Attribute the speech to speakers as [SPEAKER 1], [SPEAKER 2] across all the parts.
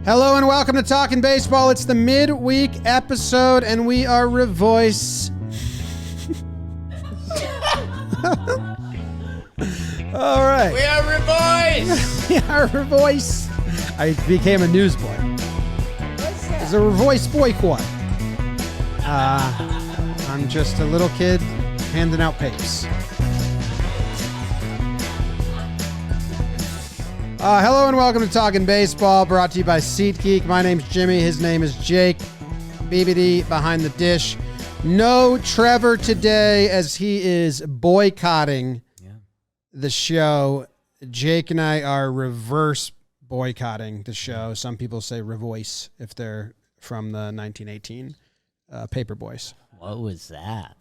[SPEAKER 1] Hello and welcome to Talkin Baseball. It's the midweek episode and we are Revoice. All right.
[SPEAKER 2] We are Revoice.
[SPEAKER 1] We are Revoice. I became a newsboy.
[SPEAKER 2] What's that?
[SPEAKER 1] It's a Reverse-Boycott. I'm just a little kid handing out papes. Hello and welcome to Talkin Baseball, brought to you by SeatGeek. My name's Jimmy. His name is Jake. BBD behind the dish. No Trevor today as he is boycotting the show. Jake and I are reverse boycotting the show. Some people say Revoice if they're from the 1918 Paper Boys.
[SPEAKER 2] What was that?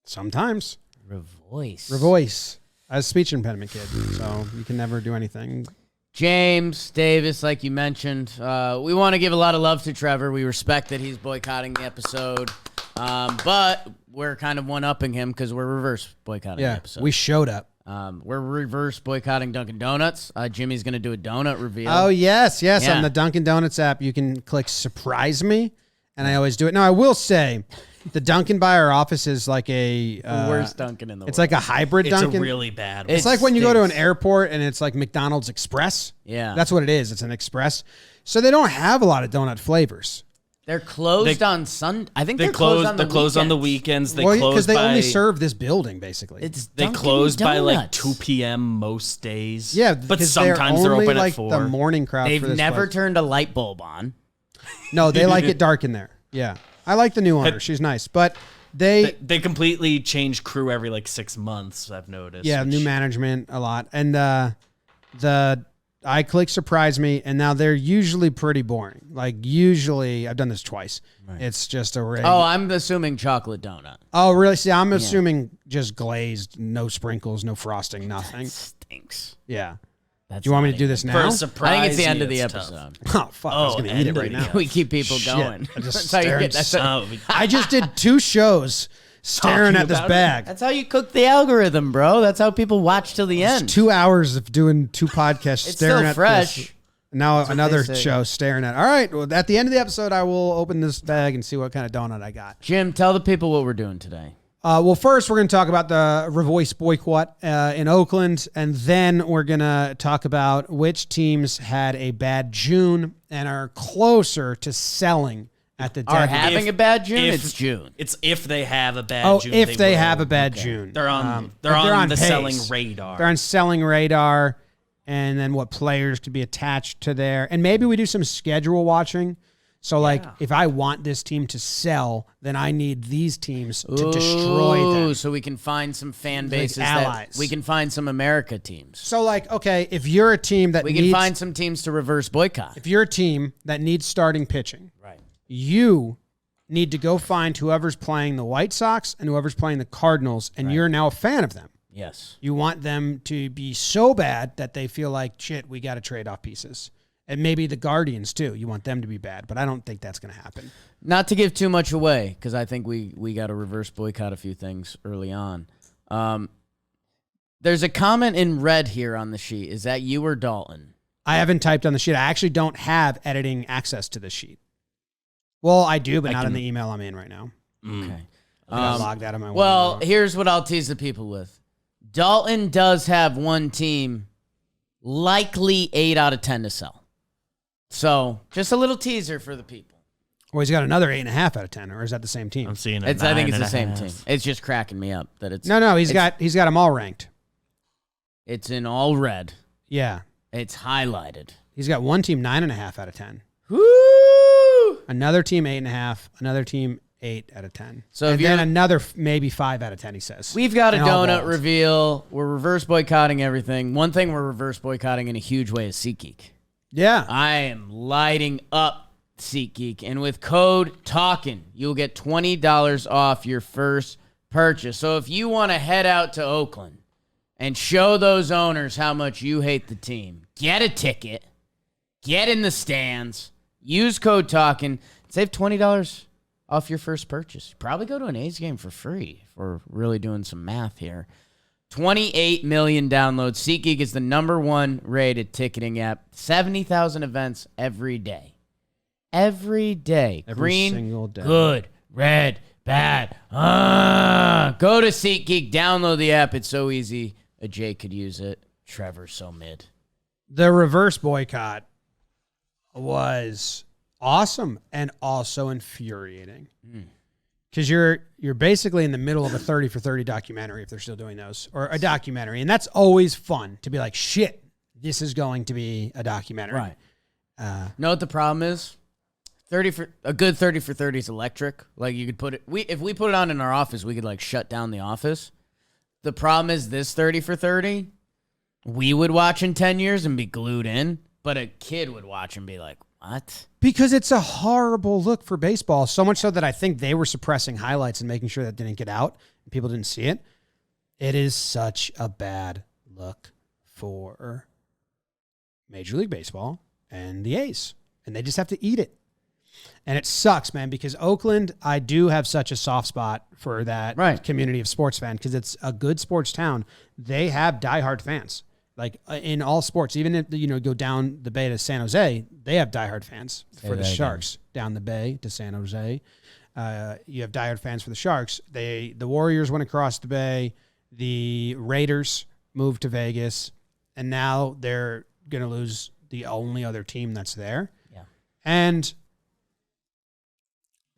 [SPEAKER 1] Sometimes.
[SPEAKER 2] Revoice.
[SPEAKER 1] Revoice. I was a speech impediment kid, so you can never do anything.
[SPEAKER 2] James Davis, like you mentioned, we want to give a lot of love to Trevor. We respect that he's boycotting the episode, but we're kind of one-upping him because we're reverse boycotting the episode.
[SPEAKER 1] We showed up.
[SPEAKER 2] We're reverse boycotting Dunkin' Donuts. Jimmy's going to do a donut reveal.
[SPEAKER 1] Oh, yes.
[SPEAKER 2] Yeah.
[SPEAKER 1] On the Dunkin' Donuts app, you can click Surprise Me, and I always do it. Now, I will say, the Dunkin' by our office is like a...
[SPEAKER 2] worst Dunkin' in the world.
[SPEAKER 1] It's like a hybrid Dunkin'.
[SPEAKER 3] It's a really bad one.
[SPEAKER 1] It's like when you go to an airport and it's like McDonald's Express.
[SPEAKER 2] Yeah.
[SPEAKER 1] That's what it is. It's an Express. So they don't have a lot of donut flavors.
[SPEAKER 2] They're closed on Sunday. I think
[SPEAKER 3] they
[SPEAKER 2] they're closed on the
[SPEAKER 3] They're closed on the weekends. They close
[SPEAKER 1] because they
[SPEAKER 3] by,
[SPEAKER 1] only serve this building, basically.
[SPEAKER 3] They
[SPEAKER 2] Dunkin'
[SPEAKER 3] close by like
[SPEAKER 2] Donuts.
[SPEAKER 3] 2 p.m. most days.
[SPEAKER 1] Yeah,
[SPEAKER 3] but
[SPEAKER 1] because
[SPEAKER 3] sometimes they're
[SPEAKER 1] only
[SPEAKER 3] open
[SPEAKER 1] like
[SPEAKER 3] at 4.
[SPEAKER 1] the morning crowd.
[SPEAKER 2] They've
[SPEAKER 1] for this
[SPEAKER 2] never
[SPEAKER 1] place.
[SPEAKER 2] turned a light bulb on.
[SPEAKER 1] No, they like it dark in there. Yeah, I like the new owner. She's nice, but
[SPEAKER 3] They completely change crew every like 6 months, I've noticed.
[SPEAKER 1] yeah, new management a lot, and I click Surprise Me, and now they're usually pretty boring. Like usually, I've done this twice. Right. It's just a regular.
[SPEAKER 2] Oh, I'm assuming chocolate donut.
[SPEAKER 1] Oh, really? See, I'm assuming just glazed, no sprinkles, no frosting, nothing.
[SPEAKER 2] Stinks.
[SPEAKER 1] Yeah.
[SPEAKER 2] That's
[SPEAKER 1] Do you want me to do
[SPEAKER 2] not
[SPEAKER 1] this
[SPEAKER 3] For
[SPEAKER 1] now?
[SPEAKER 3] a surprise,
[SPEAKER 2] I think it's the end of the
[SPEAKER 3] it's
[SPEAKER 2] episode.
[SPEAKER 1] Oh, fuck. I was
[SPEAKER 3] Oh,
[SPEAKER 1] going to eat it
[SPEAKER 3] end
[SPEAKER 1] right
[SPEAKER 3] of
[SPEAKER 1] now.
[SPEAKER 3] the
[SPEAKER 2] We keep people
[SPEAKER 1] Shit.
[SPEAKER 2] going.
[SPEAKER 1] I just
[SPEAKER 2] That's how you
[SPEAKER 1] stared
[SPEAKER 2] get. That's,
[SPEAKER 3] tough.
[SPEAKER 1] I just did 2 shows staring
[SPEAKER 3] Talking
[SPEAKER 1] at this
[SPEAKER 3] about it.
[SPEAKER 1] bag.
[SPEAKER 2] that's how you cook the algorithm, bro. That's how people watch till the end.
[SPEAKER 1] It's 2 hours of doing 2 podcasts
[SPEAKER 2] It's
[SPEAKER 1] staring
[SPEAKER 2] still
[SPEAKER 1] at
[SPEAKER 2] fresh.
[SPEAKER 1] this. Now another
[SPEAKER 2] they say.
[SPEAKER 1] show staring at. All right. Well, at the end of the episode, I will open this bag and see what kind of donut I got.
[SPEAKER 2] Jim, tell the people what we're doing today.
[SPEAKER 1] Well, first we're going to talk about the Reverse-Boycott in Oakland, and then we're going to talk about which teams had a bad June and are closer to selling at the
[SPEAKER 2] Are
[SPEAKER 1] deadline.
[SPEAKER 2] having a bad June?
[SPEAKER 3] if-
[SPEAKER 2] It's June.
[SPEAKER 3] It's if they have a bad
[SPEAKER 1] Oh,
[SPEAKER 3] June.
[SPEAKER 1] if they
[SPEAKER 3] will.
[SPEAKER 1] have a bad June.
[SPEAKER 3] They're on
[SPEAKER 1] But
[SPEAKER 3] the
[SPEAKER 1] pace.
[SPEAKER 3] selling radar.
[SPEAKER 1] They're on selling radar, and then what players could be attached to there. And maybe we do some schedule watching. So, like, if I want this team to sell, then I need these teams to destroy them.
[SPEAKER 2] So we can find some fan
[SPEAKER 1] Like
[SPEAKER 2] bases.
[SPEAKER 1] allies.
[SPEAKER 2] We can find some America teams.
[SPEAKER 1] So, like, okay, if you're a team that
[SPEAKER 2] We can
[SPEAKER 1] needs,
[SPEAKER 2] find some teams to reverse boycott.
[SPEAKER 1] if you're a team that needs starting pitching,
[SPEAKER 2] Right.
[SPEAKER 1] you need to go find whoever's playing the White Sox and whoever's playing the Cardinals, and you're now a fan of them.
[SPEAKER 2] Yes.
[SPEAKER 1] You want them to be so bad that they feel like, shit, we got to trade off pieces. And maybe the Guardians, too. You want them to be bad, but I don't think that's going to happen.
[SPEAKER 2] Not to give too much away, because I think we got to reverse boycott a few things early on. There's a comment in red here on the sheet. Is that you or Dalton?
[SPEAKER 1] I haven't typed on the sheet. I actually don't have editing access to the sheet. Well, I do, but not in the email I'm in right now.
[SPEAKER 2] Okay.
[SPEAKER 1] I got logged out of my
[SPEAKER 2] Well,
[SPEAKER 1] window.
[SPEAKER 2] here's what I'll tease the people with. Dalton does have one team likely 8 out of 10 to sell. So, just a little teaser for the people.
[SPEAKER 1] Well, he's got another 8.5 out of 10, or is that the same team?
[SPEAKER 3] I'm seeing
[SPEAKER 2] I think it's the same team. It's just cracking me up that it's
[SPEAKER 1] No, he's got them all ranked.
[SPEAKER 2] it's in all red.
[SPEAKER 1] Yeah.
[SPEAKER 2] It's highlighted.
[SPEAKER 1] He's got one team 9.5 out of 10.
[SPEAKER 2] Woo!
[SPEAKER 1] Another team 8.5. Another team 8 out of 10.
[SPEAKER 2] So
[SPEAKER 1] and
[SPEAKER 2] if
[SPEAKER 1] then
[SPEAKER 2] you're-
[SPEAKER 1] another maybe 5 out of 10, he says.
[SPEAKER 2] We've got a
[SPEAKER 1] And all
[SPEAKER 2] donut
[SPEAKER 1] bold.
[SPEAKER 2] reveal. We're reverse boycotting everything. One thing we're reverse boycotting in a huge way is SeatGeek.
[SPEAKER 1] Yeah.
[SPEAKER 2] I am lighting up SeatGeek, and with code Talkin, you'll get $20 off your first purchase. So if you want to head out to Oakland and show those owners how much you hate the team, get a ticket, get in the stands, use code Talkin, save $20 off your first purchase. Probably go to an A's game for free if we're really doing some math here. 28 million downloads. SeatGeek is the #1 rated ticketing app. 70,000 events every day. Every day.
[SPEAKER 1] Every
[SPEAKER 2] Green,
[SPEAKER 1] single day.
[SPEAKER 2] good, red, bad. Go to SeatGeek, download the app. It's so easy. A Jay could use it. Trevor's so mid.
[SPEAKER 1] The reverse boycott was awesome and also infuriating. Because you're basically in the middle of a 30 for 30 documentary, if they're still doing those, or a documentary. And that's always fun to be like, shit, this is going to be a documentary.
[SPEAKER 2] Right. Know what the problem is? A good 30 for 30 is electric. Like you could put it, if we put it on in our office, we could like shut down the office. The problem is this 30 for 30, we would watch in 10 years and be glued in, but a kid would watch and be like, what?
[SPEAKER 1] Because it's a horrible look for baseball, so much so that I think they were suppressing highlights and making sure that didn't get out and people didn't see it. It is such a bad look for Major League Baseball and the A's, and they just have to eat it. And it sucks, man, because Oakland, I do have such a soft spot for that community of sports fans because it's a good sports town. They have diehard fans. Like in all sports, even if go down the bay to San Jose, they have diehard fans for the Sharks. Down the bay to San Jose, you have diehard fans for the Sharks. The Warriors went across the bay. The Raiders moved to Vegas, and now they're going to lose the only other team that's there.
[SPEAKER 2] Yeah,
[SPEAKER 1] and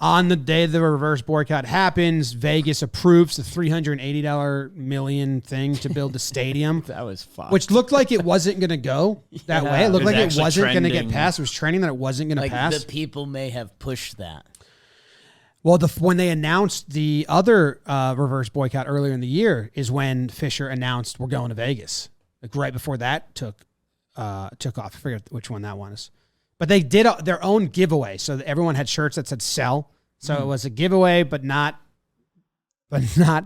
[SPEAKER 1] on the day the reverse boycott happens, Vegas approves the $380 million thing to build the stadium.
[SPEAKER 2] That was fun.
[SPEAKER 1] Which looked like it wasn't going to go that way. It looked like it wasn't going to get passed. It was trending that it wasn't going to pass.
[SPEAKER 2] The people may have pushed that.
[SPEAKER 1] Well, when they announced the other reverse boycott earlier in the year is when Fisher announced we're going to Vegas. Like right before that took off. I forget which one that one is. But they did their own giveaway. So everyone had shirts that said sell. So it was a giveaway, but not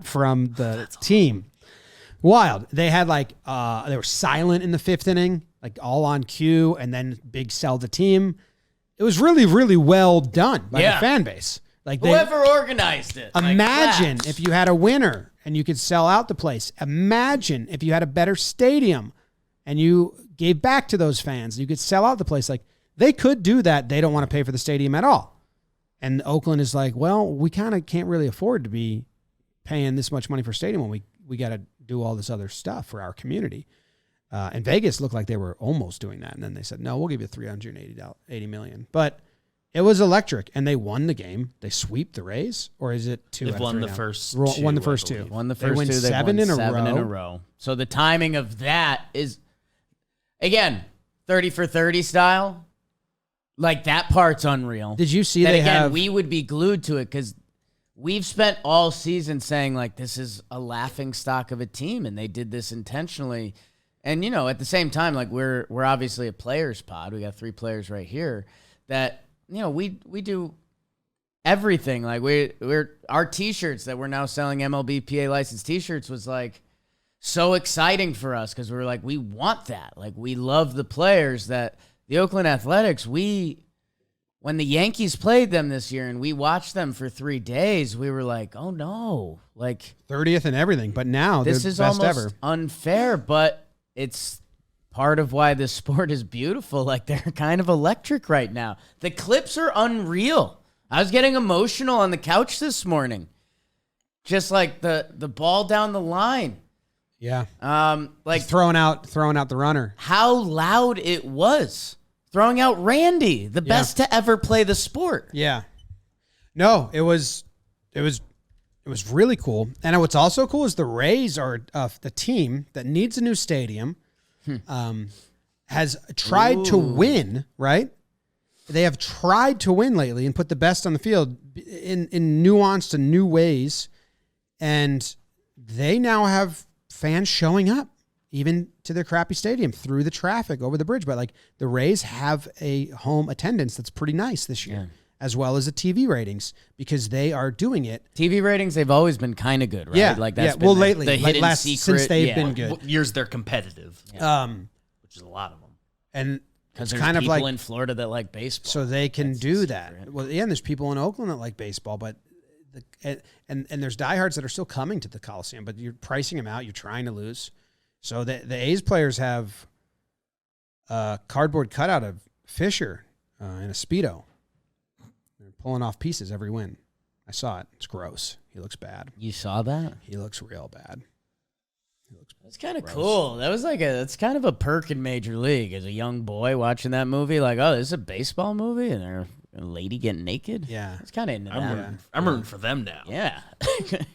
[SPEAKER 1] from the team. Wild. They had they were silent in the 5th inning, like all on cue, and then big sell the team. It was really, really well done by the fan base. Like
[SPEAKER 2] whoever organized it.
[SPEAKER 1] Imagine if you had a winner and you could sell out the place. Imagine if you had a better stadium and you gave back to those fans. You could sell out the place. Like they could do that. They don't want to pay for the stadium at all. And Oakland is like, well, we kind of can't really afford to be paying this much money for a stadium when we got to do all this other stuff for our community. And Vegas looked like they were almost doing that. And then they said, no, we'll give you $380 million. But it was electric, and they won the game. They sweep the Rays, or is it 2
[SPEAKER 3] They've
[SPEAKER 1] out of
[SPEAKER 3] won
[SPEAKER 1] 3
[SPEAKER 3] the
[SPEAKER 1] now?
[SPEAKER 3] first
[SPEAKER 1] Won the
[SPEAKER 3] two,
[SPEAKER 1] first
[SPEAKER 3] I
[SPEAKER 1] two.
[SPEAKER 3] believe.
[SPEAKER 2] Won the
[SPEAKER 1] They
[SPEAKER 2] first
[SPEAKER 1] win
[SPEAKER 2] two. They've
[SPEAKER 1] seven
[SPEAKER 2] won
[SPEAKER 1] in a
[SPEAKER 2] seven
[SPEAKER 1] row.
[SPEAKER 2] in a row. So the timing of that is, again, 30 for 30 style. Like, that part's unreal.
[SPEAKER 1] Did you see
[SPEAKER 2] that
[SPEAKER 1] they
[SPEAKER 2] again,
[SPEAKER 1] have...
[SPEAKER 2] we would be glued to it because we've spent all season saying, like, this is a laughing stock of a team, and they did this intentionally. And, at the same time, like, we're obviously a players pod. We got 3 players right here that, we do everything. Like, our T-shirts that we're now selling MLB PA licensed T-shirts was, like, so exciting for us because we were like, we want that. Like, we love the players that... The Oakland Athletics, when the Yankees played them this year and we watched them for 3 days, we were like, oh no, like
[SPEAKER 1] 30th and everything. But now
[SPEAKER 2] this
[SPEAKER 1] they're
[SPEAKER 2] is
[SPEAKER 1] best
[SPEAKER 2] almost
[SPEAKER 1] ever.
[SPEAKER 2] unfair, but it's part of why this sport is beautiful. Like they're kind of electric right now. The clips are unreal. I was getting emotional on the couch this morning. Just like the ball down the line.
[SPEAKER 1] Yeah.
[SPEAKER 2] Like
[SPEAKER 1] throwing out the runner.
[SPEAKER 2] How loud it was. Throwing out Randy, the best to ever play the sport.
[SPEAKER 1] Yeah. No, it was really cool. And what's also cool is the Rays are the team that needs a new stadium. Has tried to win, right? They have tried to win lately and put the best on the field in nuanced and new ways. And they now have fans showing up even to their crappy stadium through the traffic over the bridge. But like the Rays have a home attendance that's pretty nice this year, as well as the TV ratings because they are doing it.
[SPEAKER 2] TV ratings, they've always been kind of good, right?
[SPEAKER 1] Yeah.
[SPEAKER 2] Like that's
[SPEAKER 1] well,
[SPEAKER 2] been
[SPEAKER 1] lately,
[SPEAKER 2] the
[SPEAKER 1] like
[SPEAKER 2] hidden secret.
[SPEAKER 1] since they've been good.
[SPEAKER 3] Years they're competitive.
[SPEAKER 2] Yeah.
[SPEAKER 3] Which is a lot of them.
[SPEAKER 1] And
[SPEAKER 2] because
[SPEAKER 1] it's
[SPEAKER 2] there's
[SPEAKER 1] kind of
[SPEAKER 2] people
[SPEAKER 1] like
[SPEAKER 2] in Florida that like baseball.
[SPEAKER 1] so they can
[SPEAKER 2] That's
[SPEAKER 1] do
[SPEAKER 2] the
[SPEAKER 1] that.
[SPEAKER 2] secret.
[SPEAKER 1] Well, yeah, and there's people in Oakland that like baseball, but and there's diehards that are still coming to the Coliseum, but you're pricing them out. You're trying to lose. So the A's players have a cardboard cutout of Fisher in a Speedo. They're pulling off pieces every win. I saw it. It's gross. He looks bad.
[SPEAKER 2] You saw that?
[SPEAKER 1] He looks real bad.
[SPEAKER 2] That's kind of cool. That's kind of a perk in Major League as a young boy watching that movie. Like, oh, this is a baseball movie, and there's a lady getting naked.
[SPEAKER 1] Yeah,
[SPEAKER 2] it's kind of into that.
[SPEAKER 3] I'm rooting for them now.
[SPEAKER 2] Yeah,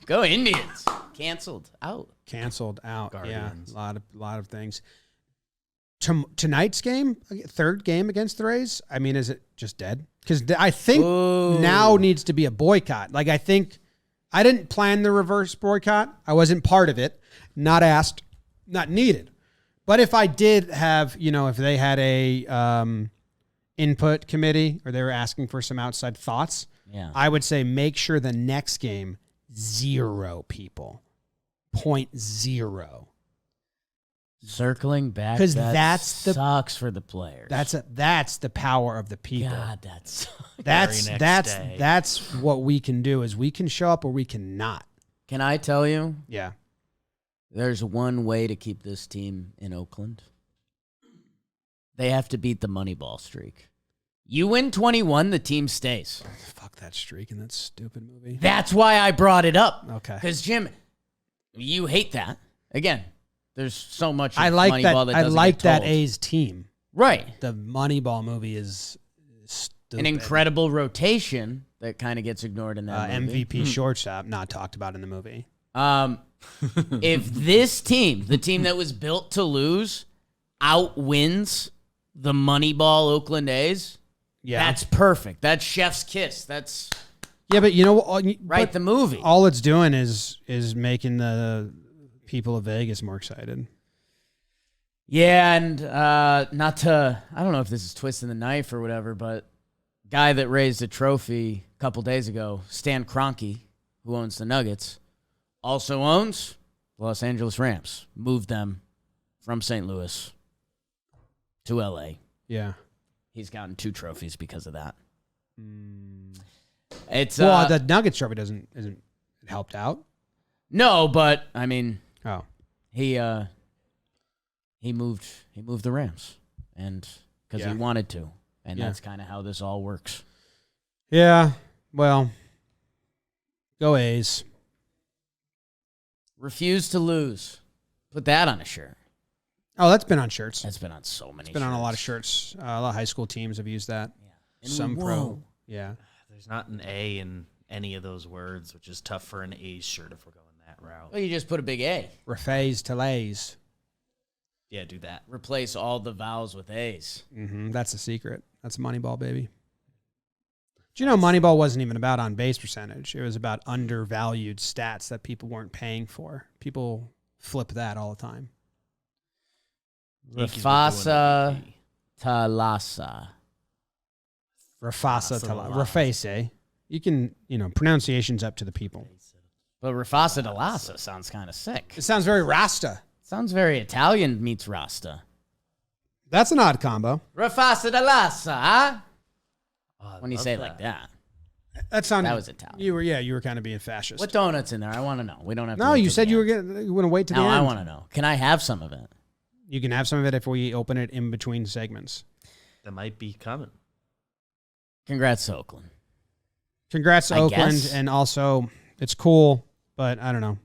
[SPEAKER 2] go Indians. Canceled out.
[SPEAKER 1] Yeah,
[SPEAKER 3] Guardians.
[SPEAKER 1] a lot of things. Tonight's game, third game against the Rays. I mean, is it just dead? Because I think now needs to be a boycott. Like, I think I didn't plan the reverse boycott. I wasn't part of it. Not asked, not needed. But if I did have, if they had a input committee or they were asking for some outside thoughts, I would say make sure the next game, 0 people, 0.0.
[SPEAKER 2] Circling back,
[SPEAKER 1] because
[SPEAKER 2] that sucks for the players.
[SPEAKER 1] That's the power of the people.
[SPEAKER 2] God, that sucks.
[SPEAKER 1] That's what we can do is we can show up or we cannot.
[SPEAKER 2] Can I tell you?
[SPEAKER 1] Yeah.
[SPEAKER 2] There's one way to keep this team in Oakland. They have to beat the Moneyball streak. You win 21, the team stays.
[SPEAKER 1] Fuck that streak in that stupid movie.
[SPEAKER 2] That's why I brought it up.
[SPEAKER 1] Okay.
[SPEAKER 2] Because, Jim, you hate that. Again, there's so much
[SPEAKER 1] I like
[SPEAKER 2] Moneyball
[SPEAKER 1] that.
[SPEAKER 2] that
[SPEAKER 1] I like that A's team.
[SPEAKER 2] Right.
[SPEAKER 1] The Moneyball movie is stupid.
[SPEAKER 2] An incredible rotation that kind of gets ignored in that movie.
[SPEAKER 1] MVP shortstop, not talked about in the movie.
[SPEAKER 2] If this team, the team that was built to lose, outwins the Moneyball Oakland A's, that's perfect. That's chef's kiss. That's
[SPEAKER 1] but you know what?
[SPEAKER 2] The movie.
[SPEAKER 1] All it's doing is making the people of Vegas more excited.
[SPEAKER 2] Yeah, and I don't know if this is twisting the knife or whatever, but guy that raised a trophy a couple days ago, Stan Kroenke, who owns the Nuggets, also owns the Los Angeles Rams. Moved them from St. Louis to L.A.
[SPEAKER 1] Yeah.
[SPEAKER 2] He's gotten 2 trophies because of that. It's
[SPEAKER 1] the Nuggets trophy isn't helped out.
[SPEAKER 2] No, but I mean, he moved the Rams, and because he wanted to, and that's kind of how this all works.
[SPEAKER 1] Yeah. Well, go A's.
[SPEAKER 2] Refuse to lose. Put that on a shirt.
[SPEAKER 1] Oh, that's been on shirts.
[SPEAKER 2] That's been on so many.
[SPEAKER 1] It's been on a lot of shirts. A lot of high school teams have used that.
[SPEAKER 2] Yeah. And
[SPEAKER 1] some pro. Yeah.
[SPEAKER 3] There's not an A in any of those words, which is tough for an A's shirt if we're going that route.
[SPEAKER 2] Well, you just put a big A.
[SPEAKER 1] Refaze to lays.
[SPEAKER 3] Yeah, do that.
[SPEAKER 2] Replace all the vowels with A's.
[SPEAKER 1] Mm-hmm. That's the secret. That's Moneyball, baby. Do you know Moneyball wasn't even about on-base percentage? It was about undervalued stats that people weren't paying for. People flip that all the time.
[SPEAKER 2] Rafasa Talasa.
[SPEAKER 1] Rafasa Talasa. Raface. You can, pronunciation's up to the people.
[SPEAKER 2] But Rafasa Talasa sounds kind of sick.
[SPEAKER 1] It sounds very Rasta.
[SPEAKER 2] Sounds very Italian meets Rasta.
[SPEAKER 1] That's an odd combo.
[SPEAKER 2] Rafasa Talasa, huh? When you say it like that.
[SPEAKER 1] That
[SPEAKER 2] was Italian.
[SPEAKER 1] You were kind of being fascist.
[SPEAKER 2] What donut's in there? I want to know. We don't have to.
[SPEAKER 1] No, you said you were going to wait to the end.
[SPEAKER 2] No, I want to know. Can I have some of it?
[SPEAKER 1] You can have some of it if we open it in between segments.
[SPEAKER 3] That might be coming.
[SPEAKER 2] Congrats to Oakland.
[SPEAKER 1] Congrats to Oakland. And also, it's cool, but I don't know.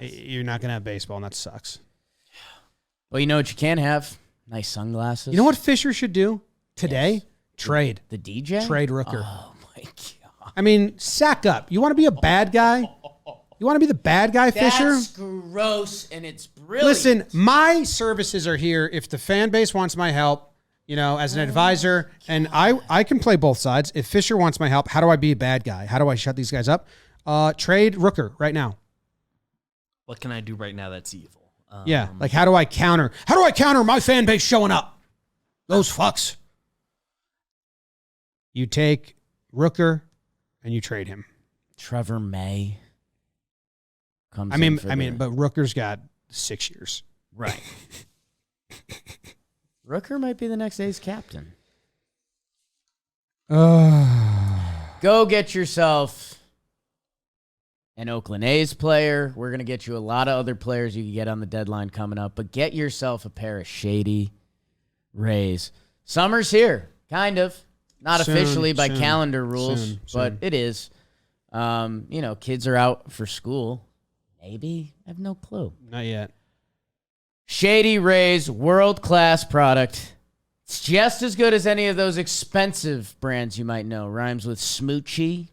[SPEAKER 1] You're not going to have baseball, and that sucks.
[SPEAKER 2] Well, you know what you can have? Nice sunglasses.
[SPEAKER 1] You know what Fisher should do today? Yes. Trade.
[SPEAKER 2] The DJ?
[SPEAKER 1] Trade Rooker.
[SPEAKER 2] Oh, my God.
[SPEAKER 1] I mean, sack up. You want to be a bad guy? You want to be the bad guy, Fisher?
[SPEAKER 2] That's gross, and it's brilliant.
[SPEAKER 1] Listen, my services are here if the fan base wants my help, as an advisor, and I can play both sides. If Fisher wants my help, how do I be a bad guy? How do I shut these guys up? Trade Rooker right now.
[SPEAKER 3] What can I do right now that's evil?
[SPEAKER 1] How do I counter? How do I counter my fan base showing up? Those fucks. You take Rooker and you trade him.
[SPEAKER 2] Trevor May comes.
[SPEAKER 1] But Rooker's got 6 years.
[SPEAKER 2] Right. Rooker might be the next A's captain. Go get yourself an Oakland A's player. We're going to get you a lot of other players you can get on the deadline coming up. But get yourself a pair of Shady Rays. Summer's here, kind of. Not officially by calendar rules, but it is. Kids are out for school. Maybe? I have no clue.
[SPEAKER 1] Not yet.
[SPEAKER 2] Shady Rays, world-class product. It's just as good as any of those expensive brands you might know. Rhymes with smoochy.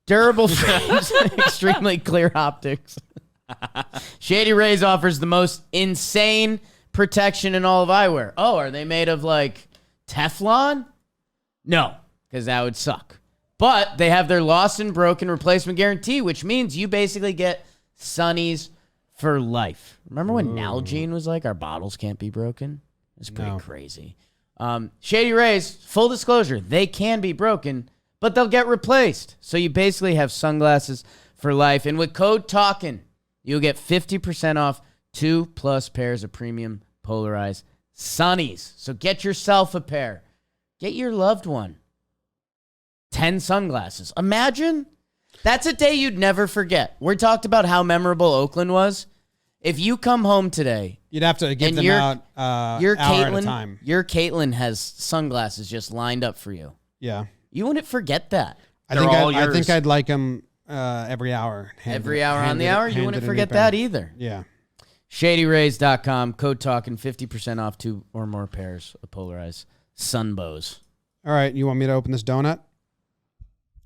[SPEAKER 2] Durable frames, extremely clear optics. Shady Rays offers the most insane protection in all of eyewear. Oh, are they made of, like, Teflon? No, because that would suck. But they have their lost and broken replacement guarantee, which means you basically get sunnies for life. Remember when Nalgene was like, our bottles can't be broken? It's pretty crazy. Shady Rays, full disclosure, they can be broken, but they'll get replaced. So you basically have sunglasses for life. And with code Talkin, you'll get 50% off 2+ pairs of premium polarized sunnies. So get yourself a pair. Get your loved one 10 sunglasses. Imagine. That's a day you'd never forget. We talked about how memorable Oakland was. If you come home today,
[SPEAKER 1] you'd have to give them out hour at a time.
[SPEAKER 2] Your Caitlin has sunglasses just lined up for you.
[SPEAKER 1] Yeah.
[SPEAKER 2] You wouldn't forget that.
[SPEAKER 1] I think I'd like them every hour.
[SPEAKER 2] Every hour on the hour? You wouldn't forget that either.
[SPEAKER 1] Yeah.
[SPEAKER 2] ShadyRays.com, code Talkin, 50% off 2 or more pairs of polarized sunbows.
[SPEAKER 1] All right. You want me to open this donut?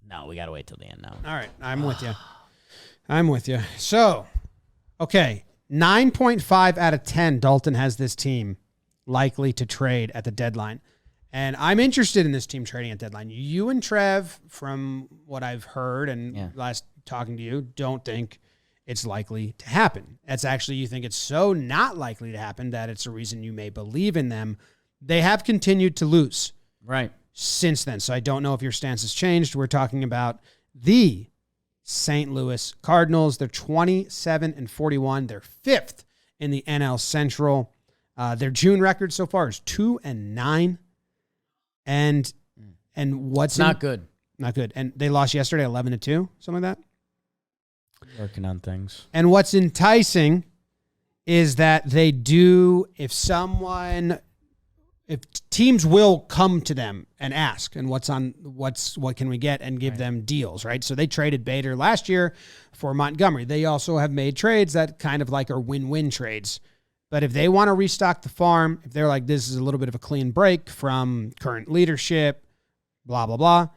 [SPEAKER 2] No, we got to wait till the end now.
[SPEAKER 1] All right. I'm with you. So, okay. 9.5 out of 10, Dalton has this team likely to trade at the deadline. And I'm interested in this team trading at deadline. You and Trev, from what I've heard and last talking to you, don't think it's likely to happen. That's actually, you think it's so not likely to happen that it's a reason you may believe in them. They have continued to lose.
[SPEAKER 2] Right.
[SPEAKER 1] Since then. So I don't know if your stance has changed. We're talking about the St. Louis Cardinals. They're 27-41. They're 5th in the NL Central. Their June record so far is 2-9. And what's
[SPEAKER 2] not good.
[SPEAKER 1] Not good. And they lost yesterday 11-2, something like that.
[SPEAKER 2] Working on things.
[SPEAKER 1] And what's enticing is that they do, if teams will come to them and ask, and what can we get, and give them deals, right? So they traded Bader last year for Montgomery. They also have made trades that kind of like are win-win trades. But if they want to restock the farm, if they're like, this is a little bit of a clean break from current leadership, blah, blah, blah,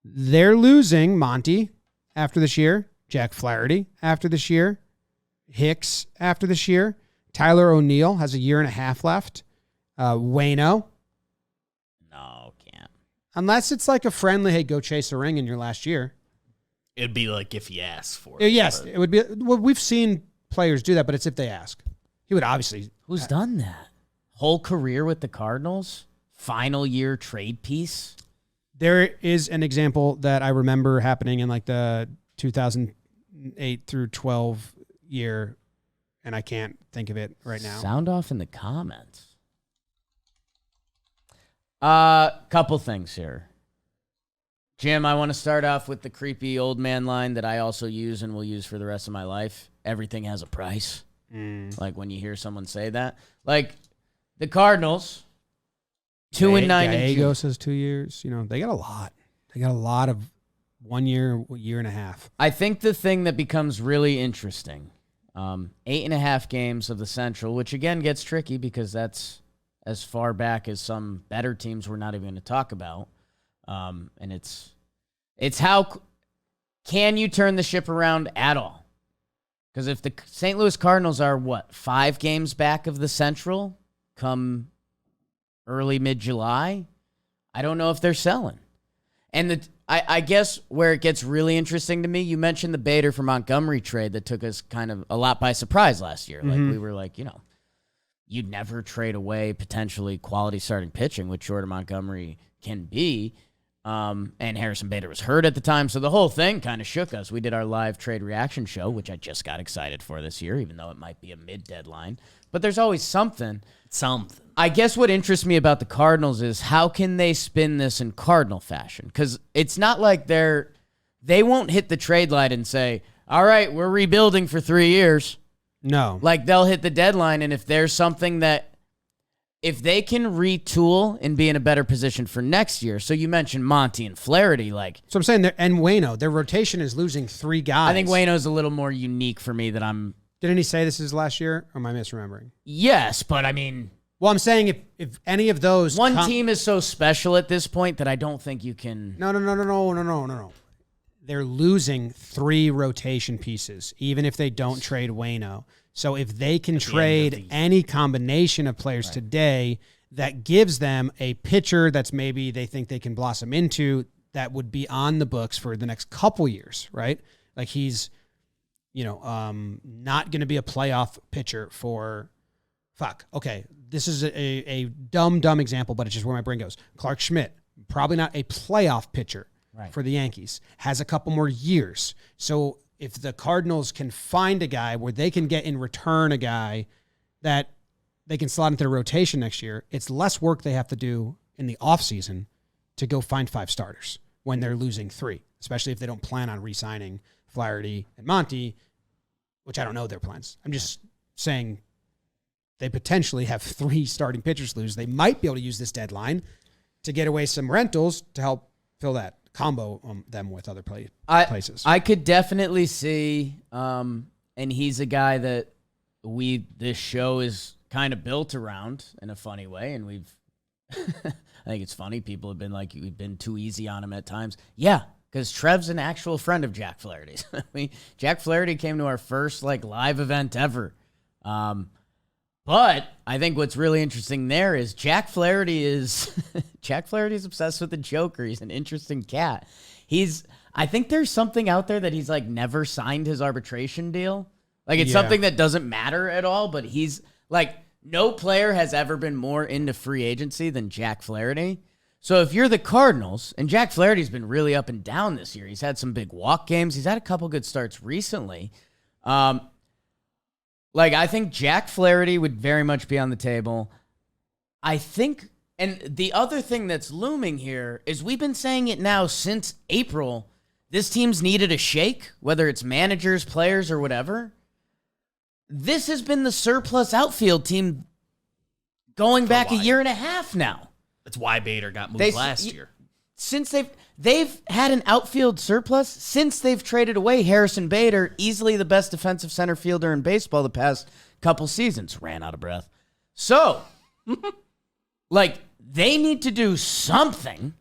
[SPEAKER 1] they're losing Monty after this year, Jack Flaherty after this year, Hicks after this year, Tyler O'Neill has a year and a half left. Waino.
[SPEAKER 2] No, can't.
[SPEAKER 1] Unless it's like a friendly, hey, go chase a ring in your last year.
[SPEAKER 3] It'd be like if he asked for it.
[SPEAKER 1] Yes, it would be. Well, we've seen players do that, but it's if they ask. He would obviously.
[SPEAKER 2] Who's done that? Whole career with the Cardinals? Final year trade piece?
[SPEAKER 1] There is an example that I remember happening in like the 2008 through 12 year, and I can't think of it right now.
[SPEAKER 2] Sound off in the comments. Couple things here. Jim, I want to start off with the creepy old man line that I also use and will use for the rest of my life. Everything has a price. Like when you hear someone say that. Like the Cardinals, 2-9.
[SPEAKER 1] Gallego says 2 years. You know, they got a lot. They got a lot of 1 year, year and a half.
[SPEAKER 2] I think the thing that becomes really interesting, 8.5 games of the Central, which again gets tricky because that's as far back as some better teams we're not even going to talk about. And it's how can you turn the ship around at all? Because if the St. Louis Cardinals are, 5 games back of the Central come early, mid-July, I don't know if they're selling. And I guess where it gets really interesting to me, you mentioned the Bader for Montgomery trade that took us kind of a lot by surprise last year. Like we were like, you'd never trade away potentially quality starting pitching, which Jordan Montgomery can be. And Harrison Bader was hurt at the time, so the whole thing kind of shook us. We did our live trade reaction show, which I just got excited for this year, even though it might be a mid-deadline. But there's always something. I guess what interests me about the Cardinals is how can they spin this in Cardinal fashion? Because it's not like they're they won't hit the trade line and say, all right, we're rebuilding for 3 years.
[SPEAKER 1] No.
[SPEAKER 2] Like, they'll hit the deadline, and if there's something that, if they can retool and be in a better position for next year. So you mentioned Monty and Flaherty. Like,
[SPEAKER 1] So I'm saying, and Waino, their rotation is losing 3 guys.
[SPEAKER 2] I think Waino's a little more unique for me that I'm.
[SPEAKER 1] Didn't he say this is last year? Or am I misremembering?
[SPEAKER 2] Yes, but I mean.
[SPEAKER 1] Well, I'm saying if any of those.
[SPEAKER 2] One team is so special at this point that I don't think you can.
[SPEAKER 1] No. They're losing 3 rotation pieces, even if they don't trade Waino. So if they can trade any combination of players today that gives them a pitcher that's maybe they think they can blossom into, that would be on the books for the next couple years, right? Like he's, not going to be a playoff pitcher for, okay, this is a dumb example, but it's just where my brain goes. Clark Schmidt, probably not a playoff pitcher for the Yankees, has a couple more years. So if the Cardinals can find a guy where they can get in return a guy that they can slot into their rotation next year, it's less work they have to do in the offseason to go find 5 starters when they're losing 3, especially if they don't plan on re-signing Flaherty and Monty, which I don't know their plans. I'm just saying they potentially have 3 starting pitchers lose. They might be able to use this deadline to get away some rentals to help fill that combo them with other places.
[SPEAKER 2] I could definitely see, and he's a guy that this show is kind of built around in a funny way, and I think it's funny. People have been like, we've been too easy on him at times. Yeah, because Trev's an actual friend of Jack Flaherty's. Jack Flaherty came to our first live event ever. But I think what's really interesting there is Jack Flaherty is obsessed with the Joker. He's an interesting cat. I think there's something out there that he's never signed his arbitration deal. It's something that doesn't matter at all, but he's no player has ever been more into free agency than Jack Flaherty. So if you're the Cardinals, and Jack Flaherty's been really up and down this year. He's had some big walk games. He's had a couple good starts recently. I think Jack Flaherty would very much be on the table. I think, and the other thing that's looming here is we've been saying it now since April. This team's needed a shake, whether it's managers, players, or whatever. This has been the surplus outfield team going back a year and a half now.
[SPEAKER 3] That's why Bader got moved last year.
[SPEAKER 2] Since they've had an outfield surplus since they've traded away Harrison Bader, easily the best defensive center fielder in baseball the past couple seasons. Ran out of breath. So, they need to do something.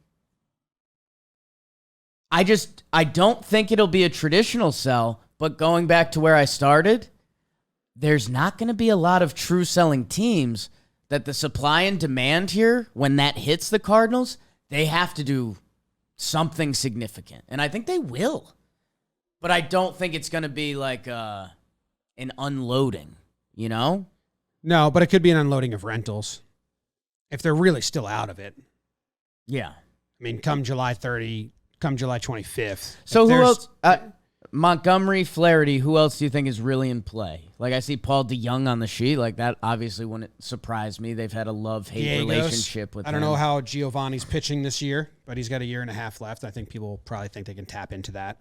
[SPEAKER 2] I don't think it'll be a traditional sell, but going back to where I started, there's not going to be a lot of true selling teams that the supply and demand here, when that hits the Cardinals, they have to do something significant. And I think they will. But I don't think it's going to be an unloading,
[SPEAKER 1] No, but it could be an unloading of rentals if they're really still out of it.
[SPEAKER 2] Yeah.
[SPEAKER 1] I mean, come July 30, come July 25th.
[SPEAKER 2] So who else? Montgomery, Flaherty, who else do you think is really in play? I see Paul DeYoung on the sheet. That obviously wouldn't surprise me. They've had a love-hate relationship with him.
[SPEAKER 1] I don't know how Giovanni's pitching this year, but he's got a year and a half left. I think people probably think they can tap into that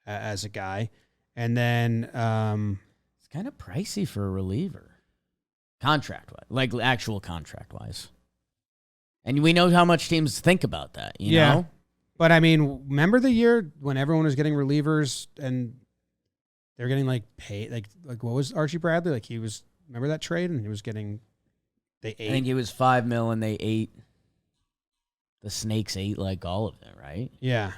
[SPEAKER 1] as a guy. And then
[SPEAKER 2] it's kind of pricey for a reliever, contract-wise, actual contract-wise. And we know how much teams think about that, you know?
[SPEAKER 1] But, I mean, remember the year when everyone was getting relievers and they're getting, paid? What was Archie Bradley? He was, remember that trade? And he was getting, they ate.
[SPEAKER 2] I think it was $5 million and they ate, the Snakes ate, all of it, right?
[SPEAKER 1] Yeah.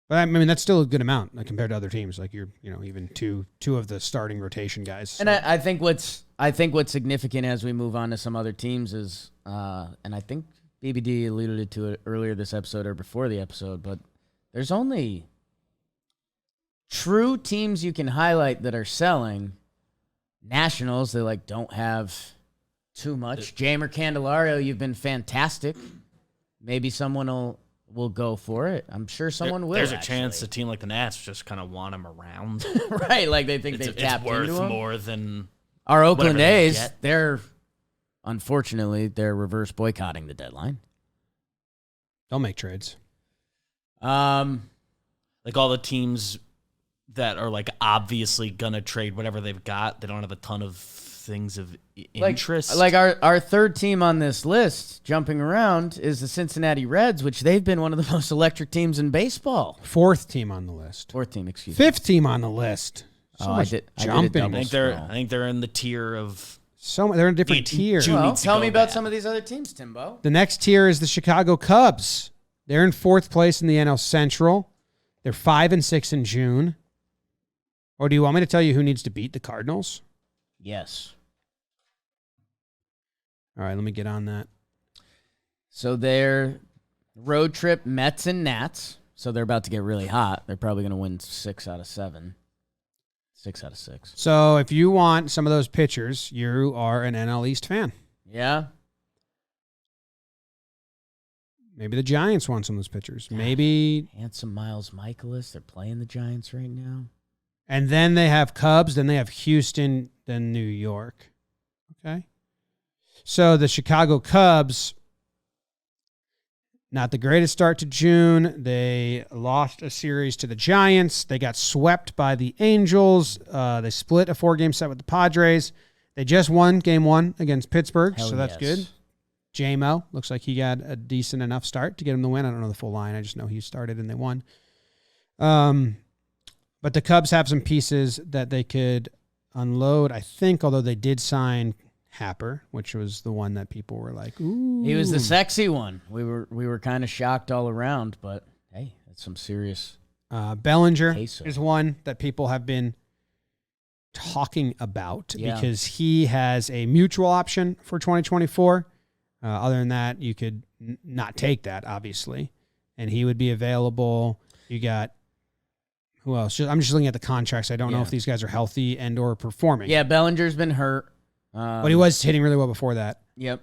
[SPEAKER 1] But, I mean, that's still a good amount compared to other teams. You're, even two of the starting rotation guys. So.
[SPEAKER 2] And I think what's significant as we move on to some other teams is, and I think BBD alluded to it earlier this episode or before the episode, but there's only true teams you can highlight that are selling. Nationals, they don't have too much. Jamer Candelario, you've been fantastic. Maybe someone will go for it. I'm sure someone will.
[SPEAKER 3] There's a chance a team like the Nats just kind of want him around.
[SPEAKER 2] Right, they think they've tapped into him.
[SPEAKER 3] It's worth more than
[SPEAKER 2] our Oakland A's. Unfortunately, they're reverse boycotting the deadline.
[SPEAKER 1] Don't make trades.
[SPEAKER 3] Like all the teams that are like obviously gonna trade whatever they've got. They don't have a ton of things of interest.
[SPEAKER 2] Like our third team on this list, jumping around, is the Cincinnati Reds, which they've been one of the most electric teams in baseball.
[SPEAKER 1] Fourth team on the list.
[SPEAKER 2] Fourth team, excuse me.
[SPEAKER 1] Fifth team on the list. So much jumping.
[SPEAKER 3] I think they're in the tier of.
[SPEAKER 1] They're in a different tier.
[SPEAKER 2] Well, tell me about some of these other teams, Timbo.
[SPEAKER 1] The next tier is the Chicago Cubs. They're in fourth place in the NL Central. They're 5-6 in June. Or do you want me to tell you who needs to beat the Cardinals?
[SPEAKER 2] Yes.
[SPEAKER 1] All right, let me get on that.
[SPEAKER 2] So they're road trip Mets and Nats. So they're about to get really hot. They're probably going to win 6 out of 7. 6 out of 6.
[SPEAKER 1] So if you want some of those pitchers, you are an NL East fan.
[SPEAKER 2] Yeah.
[SPEAKER 1] Maybe the Giants want some of those pitchers. Maybe.
[SPEAKER 2] Handsome Miles Michaelis. They're playing the Giants right now.
[SPEAKER 1] And then they have Cubs. Then they have Houston. Then New York. Okay. So the Chicago Cubs, not the greatest start to June. They lost a series to the Giants. They got swept by the Angels. They split a 4-game set with the Padres. They just won game 1 against Pittsburgh,
[SPEAKER 2] Hell
[SPEAKER 1] so that's
[SPEAKER 2] yes.
[SPEAKER 1] good. J-Mo, looks like he got a decent enough start to get him the win. I don't know the full line. I just know he started and they won. But the Cubs have some pieces that they could unload, I think, although they did sign Happer, which was the one that people were like, ooh.
[SPEAKER 2] He was the sexy one. We were kind of shocked all around, but hey, that's some serious.
[SPEAKER 1] Bellinger
[SPEAKER 2] Queso.
[SPEAKER 1] is one that people have been talking about
[SPEAKER 2] Yeah.
[SPEAKER 1] because he has a mutual option for 2024. Other than that, you could not take that, obviously. And he would be available. You got, who else? I'm just looking at the contracts. I don't know if these guys are healthy and or performing.
[SPEAKER 2] Yeah, Bellinger's been hurt.
[SPEAKER 1] But he was hitting really well before that.
[SPEAKER 2] Yep.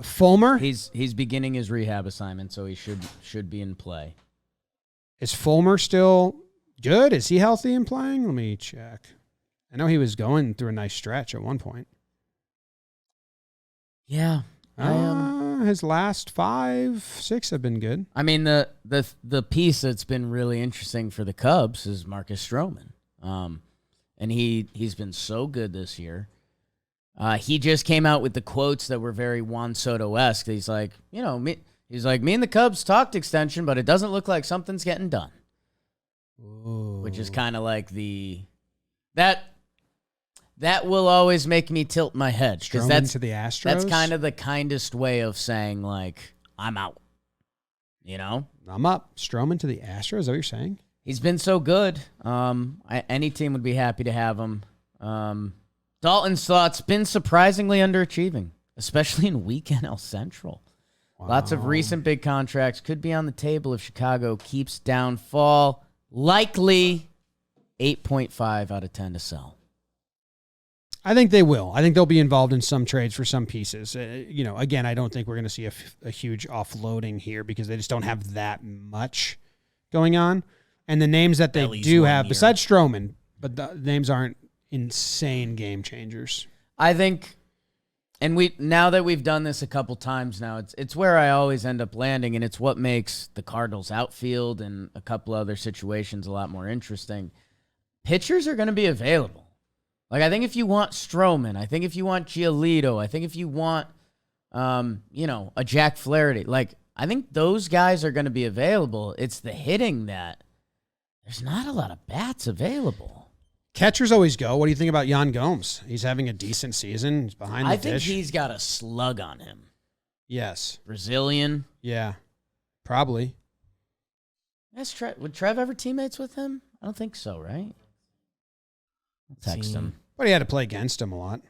[SPEAKER 1] Fulmer?
[SPEAKER 2] He's beginning his rehab assignment, so he should be in play.
[SPEAKER 1] Is Fulmer still good? Is he healthy and playing? Let me check. I know he was going through a nice stretch at one point.
[SPEAKER 2] Yeah.
[SPEAKER 1] His last 5, 6 have been good.
[SPEAKER 2] I mean, the piece that's been really interesting for the Cubs is Marcus Stroman. And he's been so good this year. He just came out with the quotes that were very Juan Soto-esque. He's like, me and the Cubs talked extension, but it doesn't look like something's getting done.
[SPEAKER 1] Ooh.
[SPEAKER 2] Which is kind of like that will always make me tilt my head. Because
[SPEAKER 1] Stroman to the Astros?
[SPEAKER 2] That's kind of the kindest way of saying, like, I'm out. You know?
[SPEAKER 1] I'm up. Stroman to the Astros, is that what you're saying?
[SPEAKER 2] He's been so good. Any team would be happy to have him. Dalton Slott's been surprisingly underachieving, especially in weak NL Central.
[SPEAKER 1] Wow.
[SPEAKER 2] Lots of recent big contracts could be on the table if Chicago keeps downfall. Likely 8.5 out of 10 to sell.
[SPEAKER 1] I think they will. I think they'll be involved in some trades for some pieces. Again, I don't think we're going to see a huge offloading here because they just don't have that much going on. And the names that they do have, besides Stroman, but the names aren't insane game changers.
[SPEAKER 2] I think, and now that we've done this a couple times now, it's where I always end up landing, and it's what makes the Cardinals outfield and a couple other situations a lot more interesting. Pitchers are going to be available. Like, I think if you want Stroman, I think if you want Giolito, I think if you want, a Jack Flaherty, like, I think those guys are going to be available. It's the hitting that there's not a lot of bats available.
[SPEAKER 1] Catchers always go. What do you think about Yan Gomes? He's having a decent season. He's behind the dish.
[SPEAKER 2] I think he's got a slug on him.
[SPEAKER 1] Yes.
[SPEAKER 2] Brazilian.
[SPEAKER 1] Yeah. Probably.
[SPEAKER 2] Would Trev ever teammates with him? I don't think so, right? I'll text him.
[SPEAKER 1] But he had to play against him a lot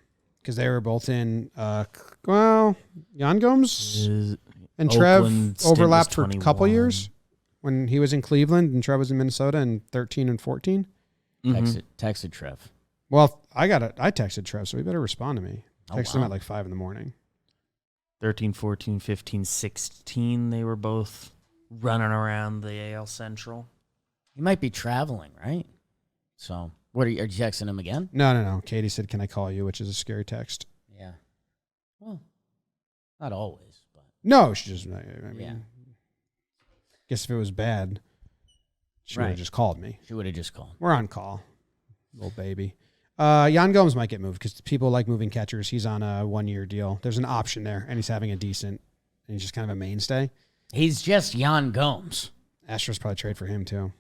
[SPEAKER 1] because they were both in, Yan Gomes and Trev overlapped for a couple years when he was in Cleveland and Trev was in Minnesota in 13 and 14.
[SPEAKER 2] Texted Trev.
[SPEAKER 1] Well, I texted Trev, so he better respond to me. Texted him at like 5 in the morning.
[SPEAKER 3] 13, 14, 15, 16, they were both running around the AL Central.
[SPEAKER 2] He might be traveling, right? So, are you texting him again?
[SPEAKER 1] No. Katie said, "Can I call you?" Which is a scary text.
[SPEAKER 2] Yeah. Well, not always, but
[SPEAKER 1] no, she just. Guess if it was bad, she would have just called me.
[SPEAKER 2] She would have just called.
[SPEAKER 1] We're on call, little baby. Jan Gomes might get moved because people like moving catchers. He's on a 1-year deal. There's an option there, and he's having a decent, and he's just kind of a mainstay.
[SPEAKER 2] He's just Jan Gomes.
[SPEAKER 1] Astros probably trade for him, too.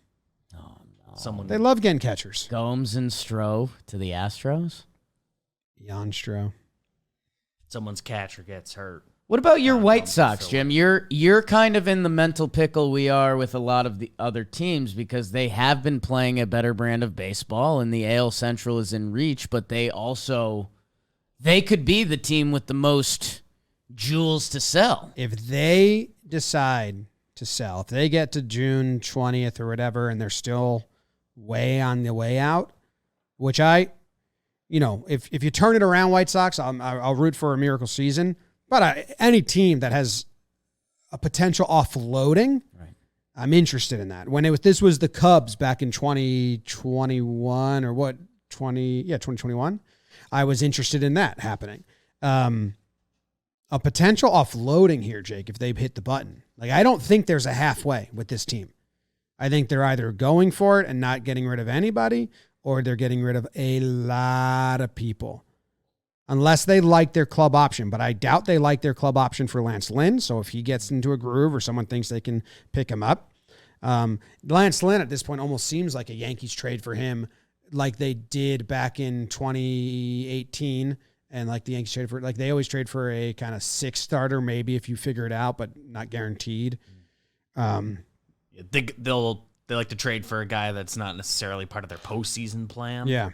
[SPEAKER 2] Oh, no.
[SPEAKER 1] They love getting catchers.
[SPEAKER 2] Gomes and Stroh to the Astros?
[SPEAKER 1] Jan Stroh.
[SPEAKER 3] Someone's catcher gets hurt.
[SPEAKER 2] What about your White Sox, Jim? You're kind of in the mental pickle we are with a lot of the other teams because they have been playing a better brand of baseball, and the AL Central is in reach, but they could be the team with the most jewels to sell.
[SPEAKER 1] If they decide to sell, if they get to June 20th or whatever, and they're still way on the way out, which if you turn it around, White Sox, I'll root for a miracle season. But any team that has a potential offloading, right, I'm interested in that. When this was the Cubs back in 2021 or what, 2021, I was interested in that happening. A potential offloading here, Jake, if they hit the button. Like, I don't think there's a halfway with this team. I think they're either going for it and not getting rid of anybody, or they're getting rid of a lot of people. Unless they like their club option. But I doubt they like their club option for Lance Lynn. So if he gets into a groove or someone thinks they can pick him up. Lance Lynn at this point almost seems like a Yankees trade for him, like they did back in 2018. And like the Yankees trade for, like they always trade for a kind of 6 starter, maybe if you figure it out, but not guaranteed.
[SPEAKER 3] They like to trade for a guy that's not necessarily part of their postseason plan.
[SPEAKER 1] Yeah.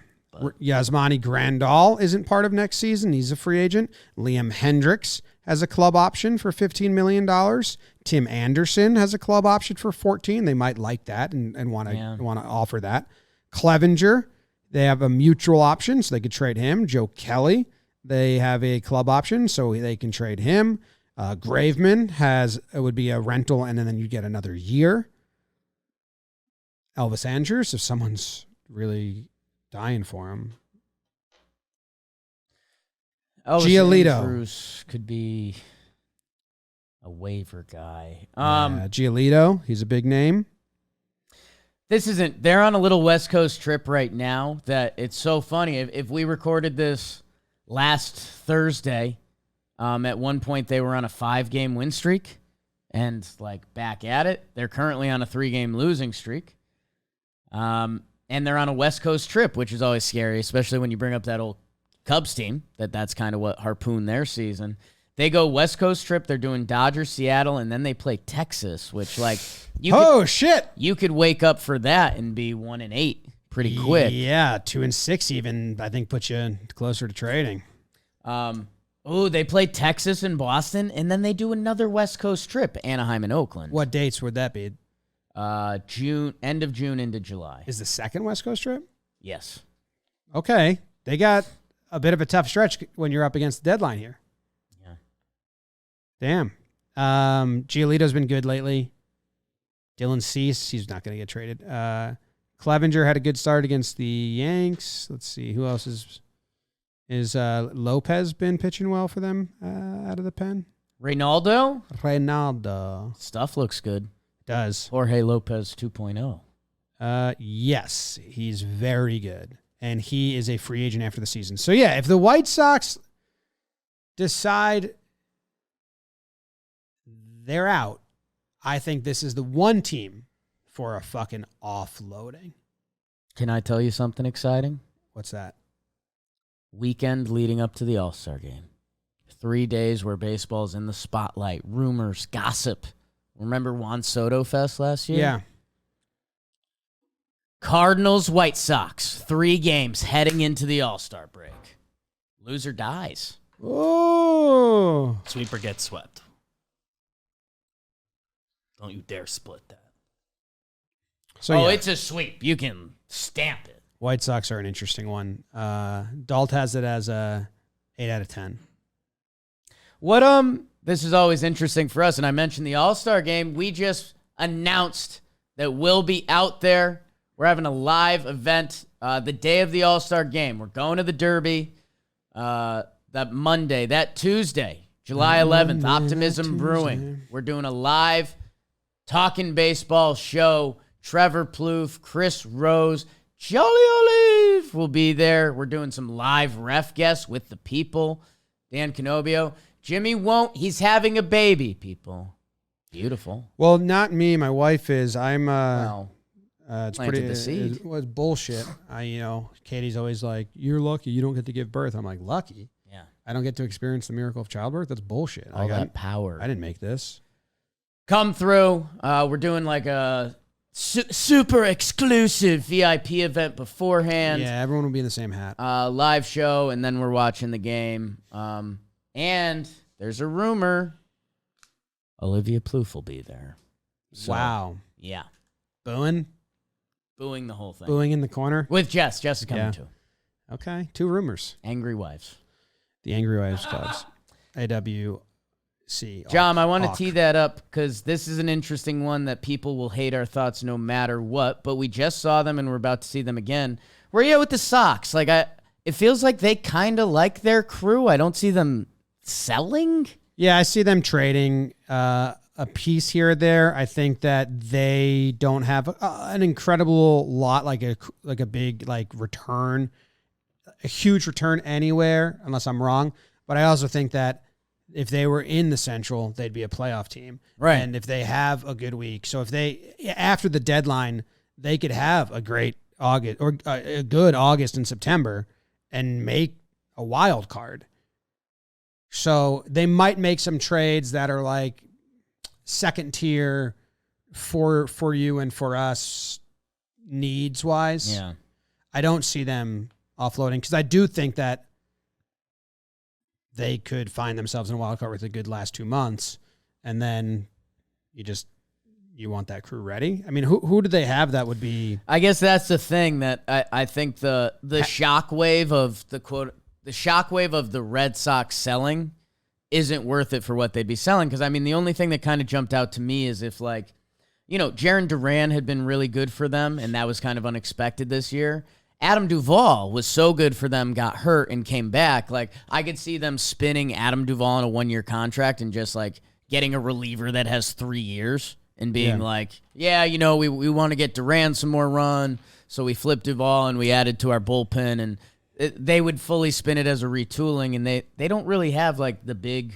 [SPEAKER 1] Yasmani Grandal isn't part of next season. He's a free agent. Liam Hendricks has a club option for $15 million. Tim Anderson has a club option for $14 million. They might like that and want to offer that. Clevenger, they have a mutual option, so they could trade him. Joe Kelly, they have a club option, so they can trade him. Graveman would be a rental, and then you get another year. Elvis Andrus, if someone's really dying for him. Giolito.
[SPEAKER 2] Andrews could be a waiver guy.
[SPEAKER 1] Giolito, he's a big name.
[SPEAKER 2] They're on a little West Coast trip right now that it's so funny. If we recorded this last Thursday, at one point they were on a 5-game win streak and like back at it. They're currently on a 3-game losing streak. And they're on a West Coast trip, which is always scary, especially when you bring up that old Cubs team, that's kind of what harpooned their season. They go West Coast trip. They're doing Dodgers, Seattle, and then they play Texas, which
[SPEAKER 1] shit.
[SPEAKER 2] You could wake up for that and be 1-8 pretty quick.
[SPEAKER 1] Yeah, 2-6 even, I think, puts you closer to trading.
[SPEAKER 2] They play Texas and Boston, and then they do another West Coast trip, Anaheim and Oakland.
[SPEAKER 1] What dates would that be?
[SPEAKER 2] End of June into July.
[SPEAKER 1] Is the second West Coast trip?
[SPEAKER 2] Yes.
[SPEAKER 1] Okay. They got a bit of a tough stretch when you're up against the deadline here. Yeah. Damn. Giolito's been good lately. Dylan Cease, he's not going to get traded. Clevenger had a good start against the Yanks. Let's see. Who else is Lopez been pitching well for them out of the pen?
[SPEAKER 2] Reynaldo?
[SPEAKER 1] Stuff
[SPEAKER 2] looks good.
[SPEAKER 1] Does.
[SPEAKER 2] Jorge Lopez 2.0.
[SPEAKER 1] Yes, he's very good. And he is a free agent after the season. So, yeah, if the White Sox decide they're out, I think this is the one team for a fucking offloading.
[SPEAKER 2] Can I tell you something exciting?
[SPEAKER 1] What's that?
[SPEAKER 2] Weekend leading up to the All-Star game. 3 days where baseball's in the spotlight. Rumors, gossip. Remember Juan Soto Fest last year?
[SPEAKER 1] Yeah.
[SPEAKER 2] Cardinals, White Sox. 3 games heading into the All-Star break. Loser dies.
[SPEAKER 1] Oh.
[SPEAKER 3] Sweeper gets swept. Don't you dare split that.
[SPEAKER 1] So,
[SPEAKER 2] it's a sweep. You can stamp it.
[SPEAKER 1] White Sox are an interesting one. Dalt has it as a 8 out of 10.
[SPEAKER 2] This is always interesting for us, and I mentioned the All-Star game. We just announced that we'll be out there. We're having a live event the day of the All-Star game. We're going to the Derby that Monday, that Tuesday, July 11th, Optimism Brewing. We're doing a live Talkin Baseball show. Trevor Plouffe, Chris Rose, Jolly Olive will be there. We're doing some live ref guests with the people. Dan Canobio. Jimmy won't. He's having a baby, people. Beautiful.
[SPEAKER 1] Well, not me. My wife is. It's
[SPEAKER 2] planted the seed.
[SPEAKER 1] It was bullshit. Katie's always like, "You're lucky. You don't get to give birth." I'm like, "Lucky?
[SPEAKER 2] Yeah.
[SPEAKER 1] I don't get to experience the miracle of childbirth. That's bullshit.
[SPEAKER 2] All that power.
[SPEAKER 1] I didn't make this.
[SPEAKER 2] Come through. We're doing like a super exclusive VIP event beforehand.
[SPEAKER 1] Yeah, everyone will be in the same hat.
[SPEAKER 2] Live show, and then we're watching the game. And there's a rumor Olivia Plouffe will be there. So,
[SPEAKER 1] wow.
[SPEAKER 2] Yeah.
[SPEAKER 1] Booing
[SPEAKER 2] the whole thing.
[SPEAKER 1] Booing in the corner.
[SPEAKER 2] With Jess. Jess is coming too.
[SPEAKER 1] Okay. 2 rumors.
[SPEAKER 2] Angry Wives.
[SPEAKER 1] The Angry Wives Clubs. AWC.
[SPEAKER 2] John, I want to tee that up because this is an interesting one that people will hate our thoughts no matter what, but we just saw them and we're about to see them again. Where are you at with the Sox? It feels like they kind of like their crew. I don't see them selling. Yeah,
[SPEAKER 1] I see them trading a piece here or there. I think that they don't have an incredible lot, like a big return, a huge return anywhere, unless I'm wrong. But I also think that if they were in the Central, they'd be a playoff team.
[SPEAKER 2] Right.
[SPEAKER 1] And if they have a good week, so if they, after the deadline, they could have a great August or a good August and September and make a wild card. So they might make some trades that are like second tier for you and for us needs wise.
[SPEAKER 2] Yeah.
[SPEAKER 1] I don't see them offloading because I do think that they could find themselves in a wild card with a good last 2 months, and then you want that crew ready. I mean, who do they have that would be?
[SPEAKER 2] I guess that's the thing that I think the shockwave of the shockwave of the Red Sox selling isn't worth it for what they'd be selling. Because I mean, the only thing that kind of jumped out to me is if Jarren Duran had been really good for them, and that was kind of unexpected this year. Adam Duvall was so good for them, got hurt, and came back. I could see them spinning Adam Duvall on a 1-year contract and just, getting a reliever that has 3 years and being we want to get Duran some more run, so we flipped Duvall and we added to our bullpen, and they would fully spin it as a retooling, and they don't really have, the big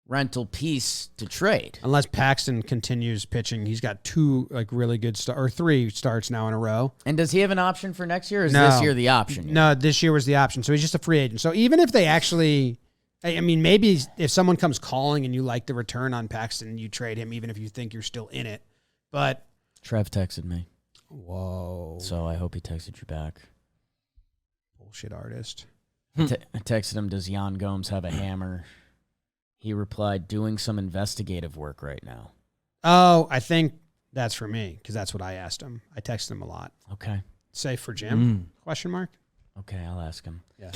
[SPEAKER 2] rental piece to trade.
[SPEAKER 1] Unless Paxton continues pitching. He's got 2 really good or 3 starts now in a row.
[SPEAKER 2] And does he have an option for next year, or is this year the option year?
[SPEAKER 1] No, this year was the option. So he's just a free agent. So even if they actually, I mean, maybe if someone comes calling and you like the return on Paxton, you trade him even if you think you're still in it. But
[SPEAKER 2] Trev texted me.
[SPEAKER 1] Whoa.
[SPEAKER 2] So I hope he texted you back.
[SPEAKER 1] Bullshit artist.
[SPEAKER 2] I texted him, does Jan Gomes have a hammer? He replied, doing some investigative work right now.
[SPEAKER 1] Oh, I think that's for me because that's what I asked him. I texted him a lot.
[SPEAKER 2] Okay.
[SPEAKER 1] Safe for Jim? Question mark?
[SPEAKER 2] Okay, I'll ask him.
[SPEAKER 1] Yeah.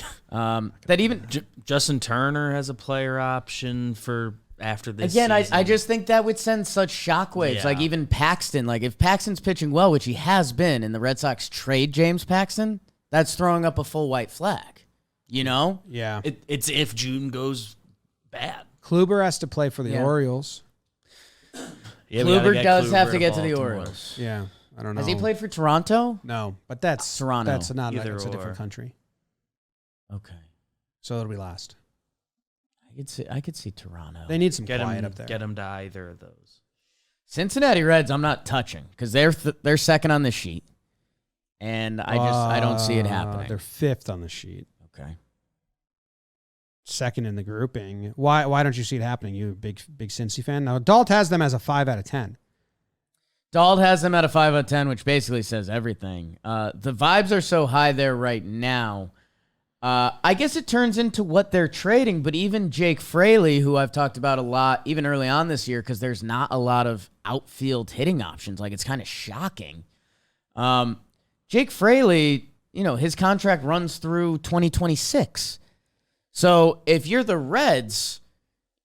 [SPEAKER 2] That even
[SPEAKER 3] Justin Turner has a player option for after this
[SPEAKER 2] again,
[SPEAKER 3] season.
[SPEAKER 2] I just think that would send such shockwaves.
[SPEAKER 3] Yeah.
[SPEAKER 2] Even Paxton, if Paxton's pitching well, which he has been, and the Red Sox trade James Paxton, that's throwing up a full white flag.
[SPEAKER 1] Yeah.
[SPEAKER 3] It's if June goes bad.
[SPEAKER 1] Kluber has to play for the Orioles.
[SPEAKER 3] Yeah,
[SPEAKER 2] Kluber does have to get to the
[SPEAKER 3] Baltimore.
[SPEAKER 2] Orioles.
[SPEAKER 1] Yeah, I don't know.
[SPEAKER 2] Has he played for Toronto?
[SPEAKER 1] No, but that's
[SPEAKER 2] Toronto.
[SPEAKER 1] That's not
[SPEAKER 3] Either
[SPEAKER 1] that's a
[SPEAKER 3] or.
[SPEAKER 1] different country.
[SPEAKER 2] Okay.
[SPEAKER 1] So it'll be last.
[SPEAKER 2] I could see Toronto.
[SPEAKER 1] They need some
[SPEAKER 3] Get
[SPEAKER 1] quiet
[SPEAKER 3] him,
[SPEAKER 1] up there.
[SPEAKER 3] Get him to either of those.
[SPEAKER 2] Cincinnati Reds, I'm not touching because they're second on the sheet, and I don't see it happening.
[SPEAKER 1] They're 5th on the sheet.
[SPEAKER 2] Okay.
[SPEAKER 1] Second in the grouping. Why don't you see it happening? You a big Cincy fan? Now, Dalt has them as a 5 out of 10.
[SPEAKER 2] Dald has them at a 5 out of 10, which basically says everything. The vibes are so high there right now. I guess it turns into what they're trading, but even Jake Fraley, who I've talked about a lot, even early on this year, because there's not a lot of outfield hitting options. It's kind of shocking. Jake Fraley, his contract runs through 2026. So if you're the Reds,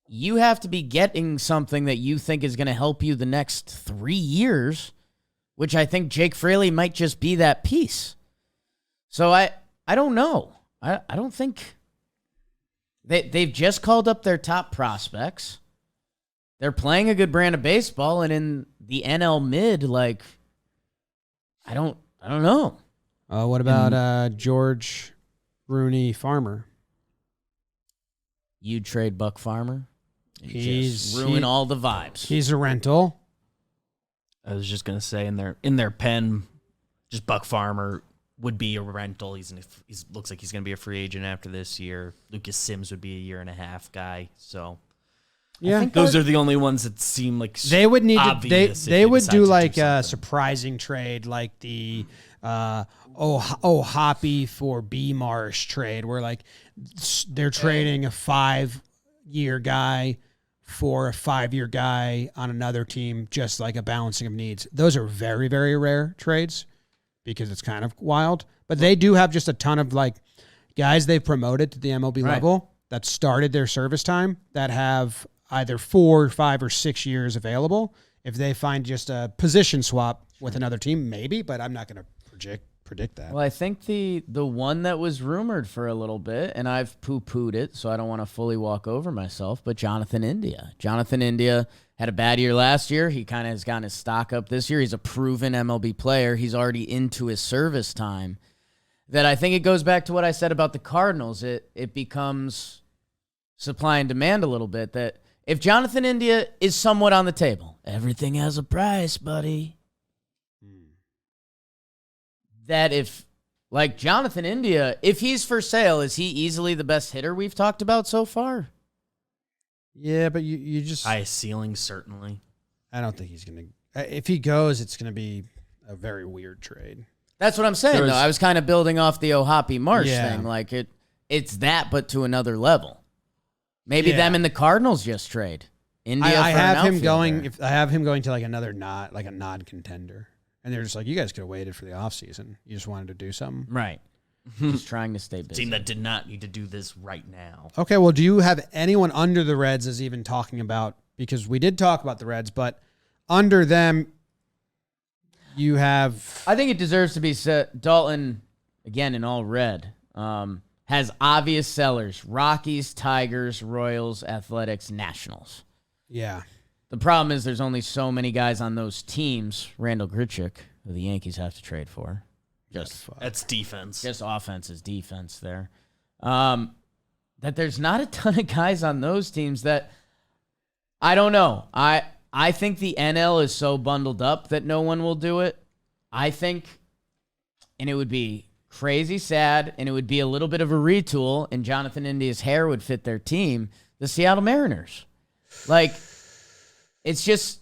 [SPEAKER 2] you have to be getting something that you think is going to help you the next 3 years, which I think Jake Fraley might just be that piece. So I don't know. I don't think they've just called up their top prospects. they're playing a good brand of baseball, and in the NL mid, like, I don't know.
[SPEAKER 1] What about George Rooney Farmer?
[SPEAKER 2] You trade Buck Farmer? Just ruin all the vibes.
[SPEAKER 1] He's a rental.
[SPEAKER 3] I was just gonna say in their pen, just Buck Farmer would be a rental. He's looks like he's gonna be a free agent after this year. Lucas Sims would be a 1.5-year guy. So
[SPEAKER 1] Yeah,
[SPEAKER 3] I think those are the only ones that seem like
[SPEAKER 1] they would need
[SPEAKER 3] obvious
[SPEAKER 1] to. They would
[SPEAKER 3] decide
[SPEAKER 1] do
[SPEAKER 3] to
[SPEAKER 1] like a
[SPEAKER 3] something.
[SPEAKER 1] surprising trade, like the Hoppy for B Marsh trade, where like they're trading a 5-year guy for a 5-year guy on another team, just like a balancing of needs. Those are very, very rare trades because it's kind of wild. But they do have just a ton of like guys they've promoted to the MLB level that started their service time that have either 4, 5, or 6 years available. If they find just a position swap with another team, maybe, but I'm not going to predict that.
[SPEAKER 2] Well, I think the one that was rumored for a little bit, and I've poo-pooed it, so I don't want to fully walk over myself, but Jonathan India. Jonathan India had a bad year last year. He kind of has gotten his stock up this year. He's a proven MLB player. He's already into his service time. That I think it goes back to what I said about the Cardinals. It becomes supply and demand a little bit. That if Jonathan India is somewhat on the table, everything has a price, buddy. That if, like Jonathan India, if he's for sale, is he easily the best hitter we've talked about so far?
[SPEAKER 1] Yeah, but you just...
[SPEAKER 3] highest ceiling, certainly.
[SPEAKER 1] I don't think he's going to... If he goes, it's going to be a very weird trade.
[SPEAKER 2] That's what I'm saying, though. I was kind of building off the Hoppy Marsh thing. Like, it's that, but to another level. Maybe them and the Cardinals just trade. India
[SPEAKER 1] I
[SPEAKER 2] for
[SPEAKER 1] have
[SPEAKER 2] an
[SPEAKER 1] him
[SPEAKER 2] outfielder.
[SPEAKER 1] going... I have him going to like another a non-contender. And they're just like, you guys could have waited for the offseason. You just wanted to do something.
[SPEAKER 2] Right. Just trying to stay busy.
[SPEAKER 3] Team that did not need to do this right now.
[SPEAKER 1] Okay, well, do you have anyone under the Reds as even talking about, because we did talk about the Reds, but under them, you have...
[SPEAKER 2] I think it deserves to be said. Dalton, again, in all red, has obvious sellers. Rockies, Tigers, Royals, Athletics, Nationals.
[SPEAKER 1] Yeah.
[SPEAKER 2] The problem is there's only so many guys on those teams. Randall Grichuk, who the Yankees have to trade for.
[SPEAKER 3] That's defense.
[SPEAKER 2] Just offense is defense there. That there's not a ton of guys on those teams that, I don't know. I think the NL is so bundled up that no one will do it. I think, and it would be crazy sad, and it would be a little bit of a retool, and Jonathan India's hair would fit their team, the Seattle Mariners. Like... It's just,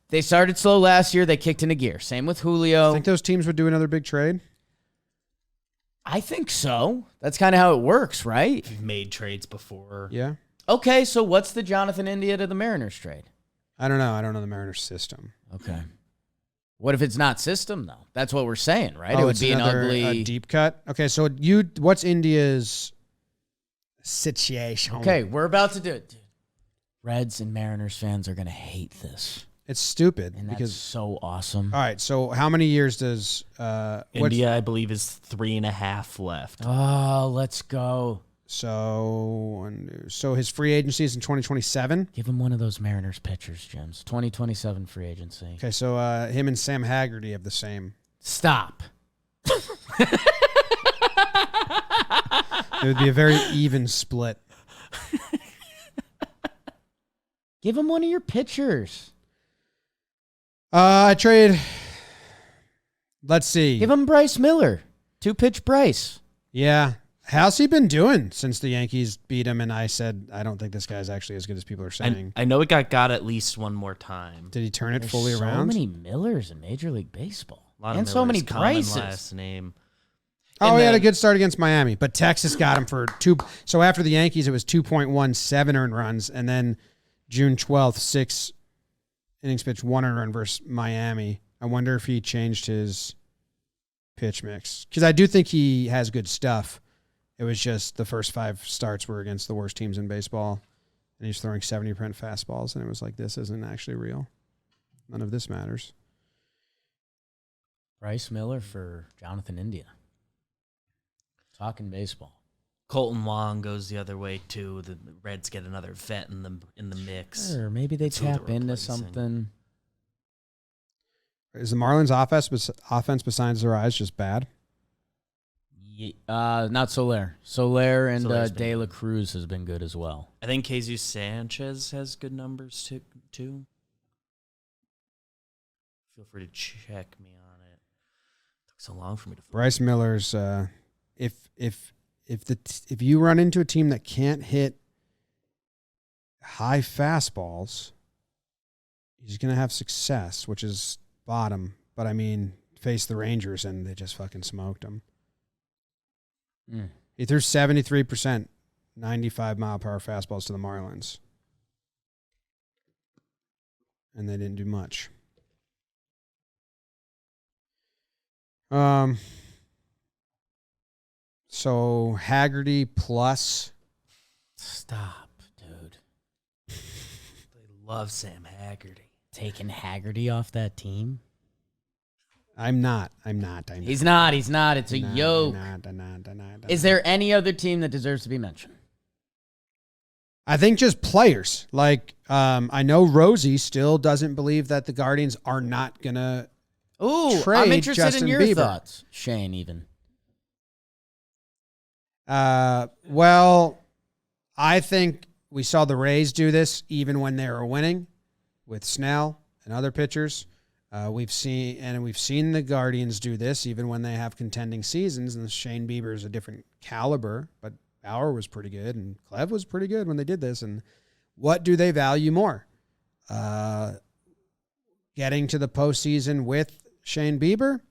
[SPEAKER 2] they started slow last year. They kicked into gear. Same with Julio.
[SPEAKER 1] Think those teams would do another big trade?
[SPEAKER 2] I think so. That's kind of how it works, right?
[SPEAKER 3] We've made trades before.
[SPEAKER 1] Yeah.
[SPEAKER 2] Okay, so what's the Jonathan India to the Mariners trade?
[SPEAKER 1] I don't know. I don't know the Mariners system.
[SPEAKER 2] Okay. What if it's not system, though? That's what we're saying, right?
[SPEAKER 1] Oh,
[SPEAKER 2] It would
[SPEAKER 1] it's
[SPEAKER 2] be an
[SPEAKER 1] another,
[SPEAKER 2] ugly...
[SPEAKER 1] deep cut? Okay, so what's India's situation?
[SPEAKER 2] Okay, we're about to do it. Dude. Reds and Mariners fans are going to hate this.
[SPEAKER 1] It's stupid.
[SPEAKER 2] And that's
[SPEAKER 1] because
[SPEAKER 2] so awesome.
[SPEAKER 1] All right, so how many years does...
[SPEAKER 3] India, I believe, is 3.5 left.
[SPEAKER 2] Oh, let's go.
[SPEAKER 1] So his free agency is in 2027?
[SPEAKER 2] Give him one of those Mariners pitchers, Jims. 2027 free agency.
[SPEAKER 1] Okay, so him and Sam Haggerty have the same.
[SPEAKER 2] Stop.
[SPEAKER 1] It would be a very even split.
[SPEAKER 2] Give him one of your pitchers.
[SPEAKER 1] I trade... Let's see.
[SPEAKER 2] Give him Bryce Miller. 2-pitch Bryce.
[SPEAKER 1] Yeah. How's he been doing since the Yankees beat him and I said, I don't think this guy's actually as good as people are saying?
[SPEAKER 3] I know it got at least one more time.
[SPEAKER 1] Did he turn it
[SPEAKER 2] There's
[SPEAKER 1] fully around?
[SPEAKER 2] so many Millers in Major League Baseball.
[SPEAKER 3] A lot
[SPEAKER 2] and
[SPEAKER 3] of
[SPEAKER 2] so many
[SPEAKER 3] Millers, common
[SPEAKER 2] Bryces.
[SPEAKER 3] last name.
[SPEAKER 1] Oh,
[SPEAKER 3] And
[SPEAKER 1] he had a
[SPEAKER 3] then-
[SPEAKER 1] good start against Miami, but Texas got him for 2. So after the Yankees, it was 2.17 earned runs, and then June 12th, 6 innings pitched, 1 earned run versus Miami. I wonder if he changed his pitch mix, because I do think he has good stuff. It was just the first 5 starts were against the worst teams in baseball, and he's throwing 70% fastballs, and it was like, this isn't actually real. None of this matters.
[SPEAKER 2] Bryce Miller for Jonathan India. Talking baseball.
[SPEAKER 3] Colton Wong goes the other way too. The Reds get another vet in the mix.
[SPEAKER 2] Or maybe they
[SPEAKER 3] That's who they're
[SPEAKER 2] tap into
[SPEAKER 3] replacing.
[SPEAKER 2] something.
[SPEAKER 1] Is the Marlins offense besides their eyes just bad?
[SPEAKER 2] Not Soler. Soler and
[SPEAKER 3] Soler's been
[SPEAKER 2] De La
[SPEAKER 3] good.
[SPEAKER 2] Cruz has been good as well.
[SPEAKER 3] I think Jesus Sanchez has good numbers too. Feel free to check me on it. Took so long for me to.
[SPEAKER 1] Bryce Miller's if you run into a team that can't hit high fastballs, he's going to have success, which is bottom. But I mean, face the Rangers and they just fucking smoked them. He threw 73%, 95-mile-per-hour fastballs to the Marlins. And they didn't do much. So Haggerty plus.
[SPEAKER 2] Stop, dude.
[SPEAKER 3] They love Sam Haggerty.
[SPEAKER 2] Taking Haggerty off that team?
[SPEAKER 1] I'm not.
[SPEAKER 2] He's not. It's a yoke.
[SPEAKER 1] I'm not.
[SPEAKER 2] Is there any other team that deserves to be mentioned?
[SPEAKER 1] I think just players. Like, I know Rosie still doesn't believe that the Guardians are not going to
[SPEAKER 2] Ooh,
[SPEAKER 1] trade
[SPEAKER 2] I'm interested
[SPEAKER 1] Justin
[SPEAKER 2] in your
[SPEAKER 1] Bieber.
[SPEAKER 2] thoughts, Shane, even.
[SPEAKER 1] Well, I think we saw the Rays do this even when they were winning with Snell and other pitchers. We've seen the Guardians do this even when they have contending seasons, and Shane Bieber is a different caliber, but Bauer was pretty good and Clev was pretty good when they did this. And what do they value more? Getting to the postseason with Shane Bieber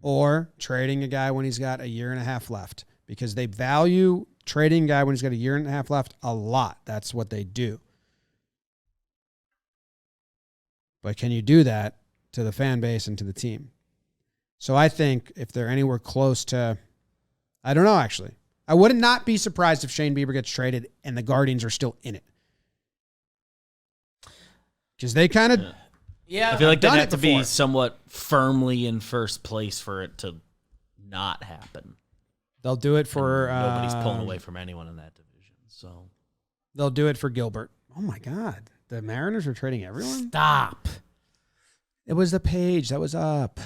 [SPEAKER 1] or trading a guy when he's got a year and a half left? Because they value trading a guy when he's got a year and a half left a lot. That's what they do. But can you do that to the fan base and to the team? So I think if they're anywhere close to, I don't know, actually. I would not be surprised if Shane Bieber gets traded and the Guardians are still in it. Because they kind of...
[SPEAKER 2] Yeah,
[SPEAKER 3] I feel like they'd
[SPEAKER 1] done
[SPEAKER 3] have
[SPEAKER 1] it
[SPEAKER 3] to be
[SPEAKER 1] before.
[SPEAKER 3] somewhat firmly in first place for it to not happen.
[SPEAKER 1] They'll do it for...
[SPEAKER 3] And nobody's pulling away from anyone in that division. So
[SPEAKER 1] They'll do it for Gilbert. Oh, my God. The Mariners are trading everyone?
[SPEAKER 2] Stop.
[SPEAKER 1] It was the page that was up.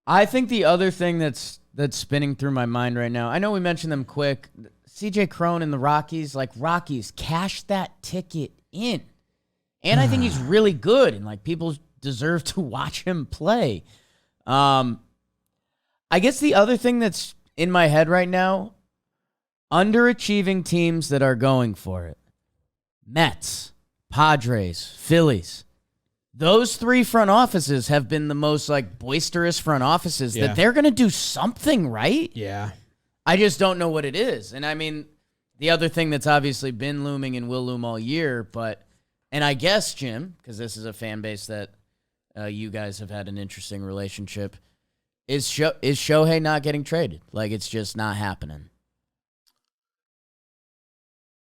[SPEAKER 2] I think the other thing that's spinning through my mind right now, I know we mentioned them quick. CJ Cron and the Rockies, Rockies, cash that ticket in. And I think he's really good, and people deserve to watch him play. I guess the other thing that's in my head right now, underachieving teams that are going for it. Mets, Padres, Phillies. Those three front offices have been the most boisterous front offices that they're going to do something, right?
[SPEAKER 1] Yeah.
[SPEAKER 2] I just don't know what it is. And I mean, the other thing that's obviously been looming and will loom all year, and I guess, Jim, because this is a fan base that you guys have had an interesting relationship, is Shohei not getting traded? It's just not happening.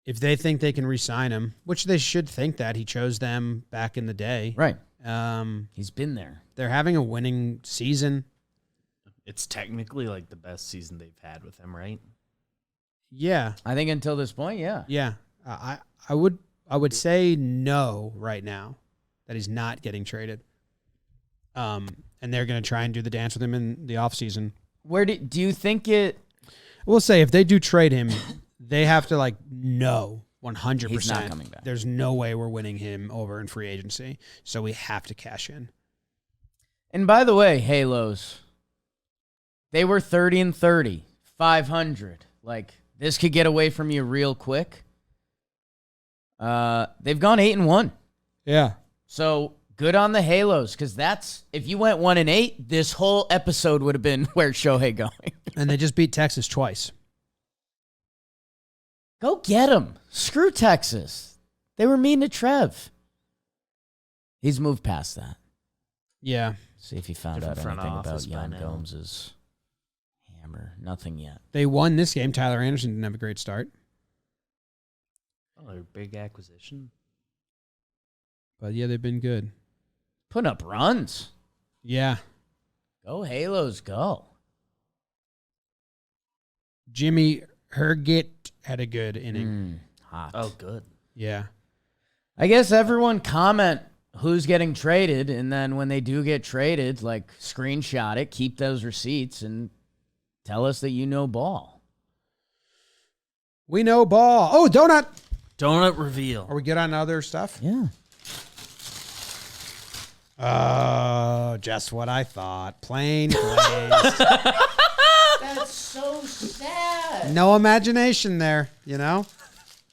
[SPEAKER 1] If they think they can re-sign him, which they should think that. He chose them back in the day.
[SPEAKER 2] Right. He's been there.
[SPEAKER 1] They're having a winning season.
[SPEAKER 3] it's technically the best season they've had with him, right?
[SPEAKER 1] Yeah.
[SPEAKER 2] I think until this point, yeah.
[SPEAKER 1] Yeah. I would say no right now that he's not getting traded. And they're going to try and do the dance with him in the offseason.
[SPEAKER 2] Where do you think it...
[SPEAKER 1] We'll say if they do trade him, they have to no 100%.
[SPEAKER 2] He's not coming back.
[SPEAKER 1] There's no way we're winning him over in free agency. So we have to cash in.
[SPEAKER 2] And by the way, Halos, they were 30-30, 500. This could get away from you real quick. They've gone 8-1.
[SPEAKER 1] Yeah.
[SPEAKER 2] So good on the Halos, because if you went 1-8, this whole episode would have been where's Shohei going?
[SPEAKER 1] And they just beat Texas twice.
[SPEAKER 2] Go get him. Screw Texas. They were mean to Trev. He's moved past that.
[SPEAKER 1] Yeah.
[SPEAKER 2] See if he found
[SPEAKER 3] Different
[SPEAKER 2] out
[SPEAKER 3] front
[SPEAKER 2] anything about
[SPEAKER 3] office by
[SPEAKER 2] Jan
[SPEAKER 3] now.
[SPEAKER 2] Gomes' hammer. Nothing yet.
[SPEAKER 1] They won this game. Tyler Anderson didn't have a great start.
[SPEAKER 3] Oh, their big acquisition.
[SPEAKER 1] But yeah, they've been good.
[SPEAKER 2] Putting up runs.
[SPEAKER 1] Yeah.
[SPEAKER 2] Go Halos, go.
[SPEAKER 1] Jimmy Herget had a good inning.
[SPEAKER 2] Hot.
[SPEAKER 3] Oh, good.
[SPEAKER 1] Yeah.
[SPEAKER 2] I guess everyone comment who's getting traded, and then when they do get traded, like screenshot it, keep those receipts, and tell us that you know ball.
[SPEAKER 1] We know ball. Oh, donut.
[SPEAKER 3] Donut reveal.
[SPEAKER 1] Are we good on other stuff?
[SPEAKER 2] Yeah.
[SPEAKER 1] Oh, just what I thought. Plain glazed.
[SPEAKER 2] That's so sad.
[SPEAKER 1] No imagination there, you know?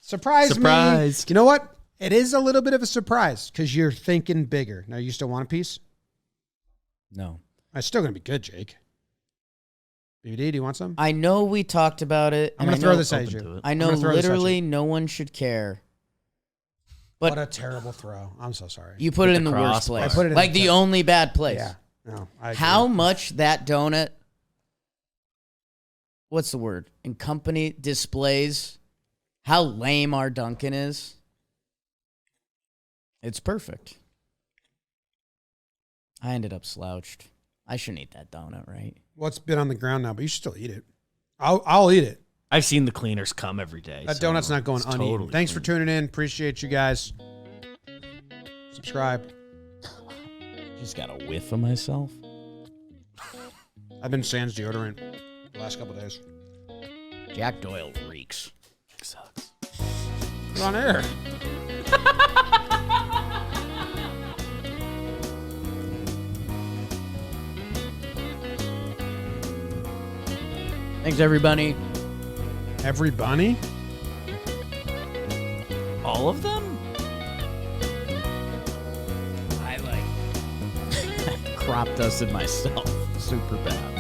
[SPEAKER 1] Surprise me. You know what? It is a little bit of a surprise because you're thinking bigger. Now, you still want a piece?
[SPEAKER 2] No.
[SPEAKER 1] It's still going to be good, Jake. BBD, do you want some?
[SPEAKER 2] I know we talked about it.
[SPEAKER 1] I'm going to throw this at you.
[SPEAKER 2] I know literally no one should care. But
[SPEAKER 1] what a terrible throw. I'm so sorry.
[SPEAKER 2] You put it in the worst place.
[SPEAKER 1] I put it in
[SPEAKER 2] like the only bad place.
[SPEAKER 1] Yeah. No,
[SPEAKER 2] how much that donut, what's the word? In company displays how lame our Dunkin is. It's perfect. I ended up slouched. I shouldn't eat that donut, right?
[SPEAKER 1] Well, it's been on the ground now, but you should still eat it. I'll eat it.
[SPEAKER 3] I've seen the cleaners come every day.
[SPEAKER 1] That donut's not going uneaten.
[SPEAKER 3] Totally
[SPEAKER 1] Thanks
[SPEAKER 3] clean.
[SPEAKER 1] for tuning in. Appreciate you guys. Subscribe.
[SPEAKER 2] Just got a whiff of myself.
[SPEAKER 1] I've been sans deodorant the last couple days.
[SPEAKER 2] Jack Doyle reeks.
[SPEAKER 3] Sucks.
[SPEAKER 1] You're on air.
[SPEAKER 2] Thanks, everybody.
[SPEAKER 1] Every bunny?
[SPEAKER 3] All of them?
[SPEAKER 2] I crop dusted myself super bad.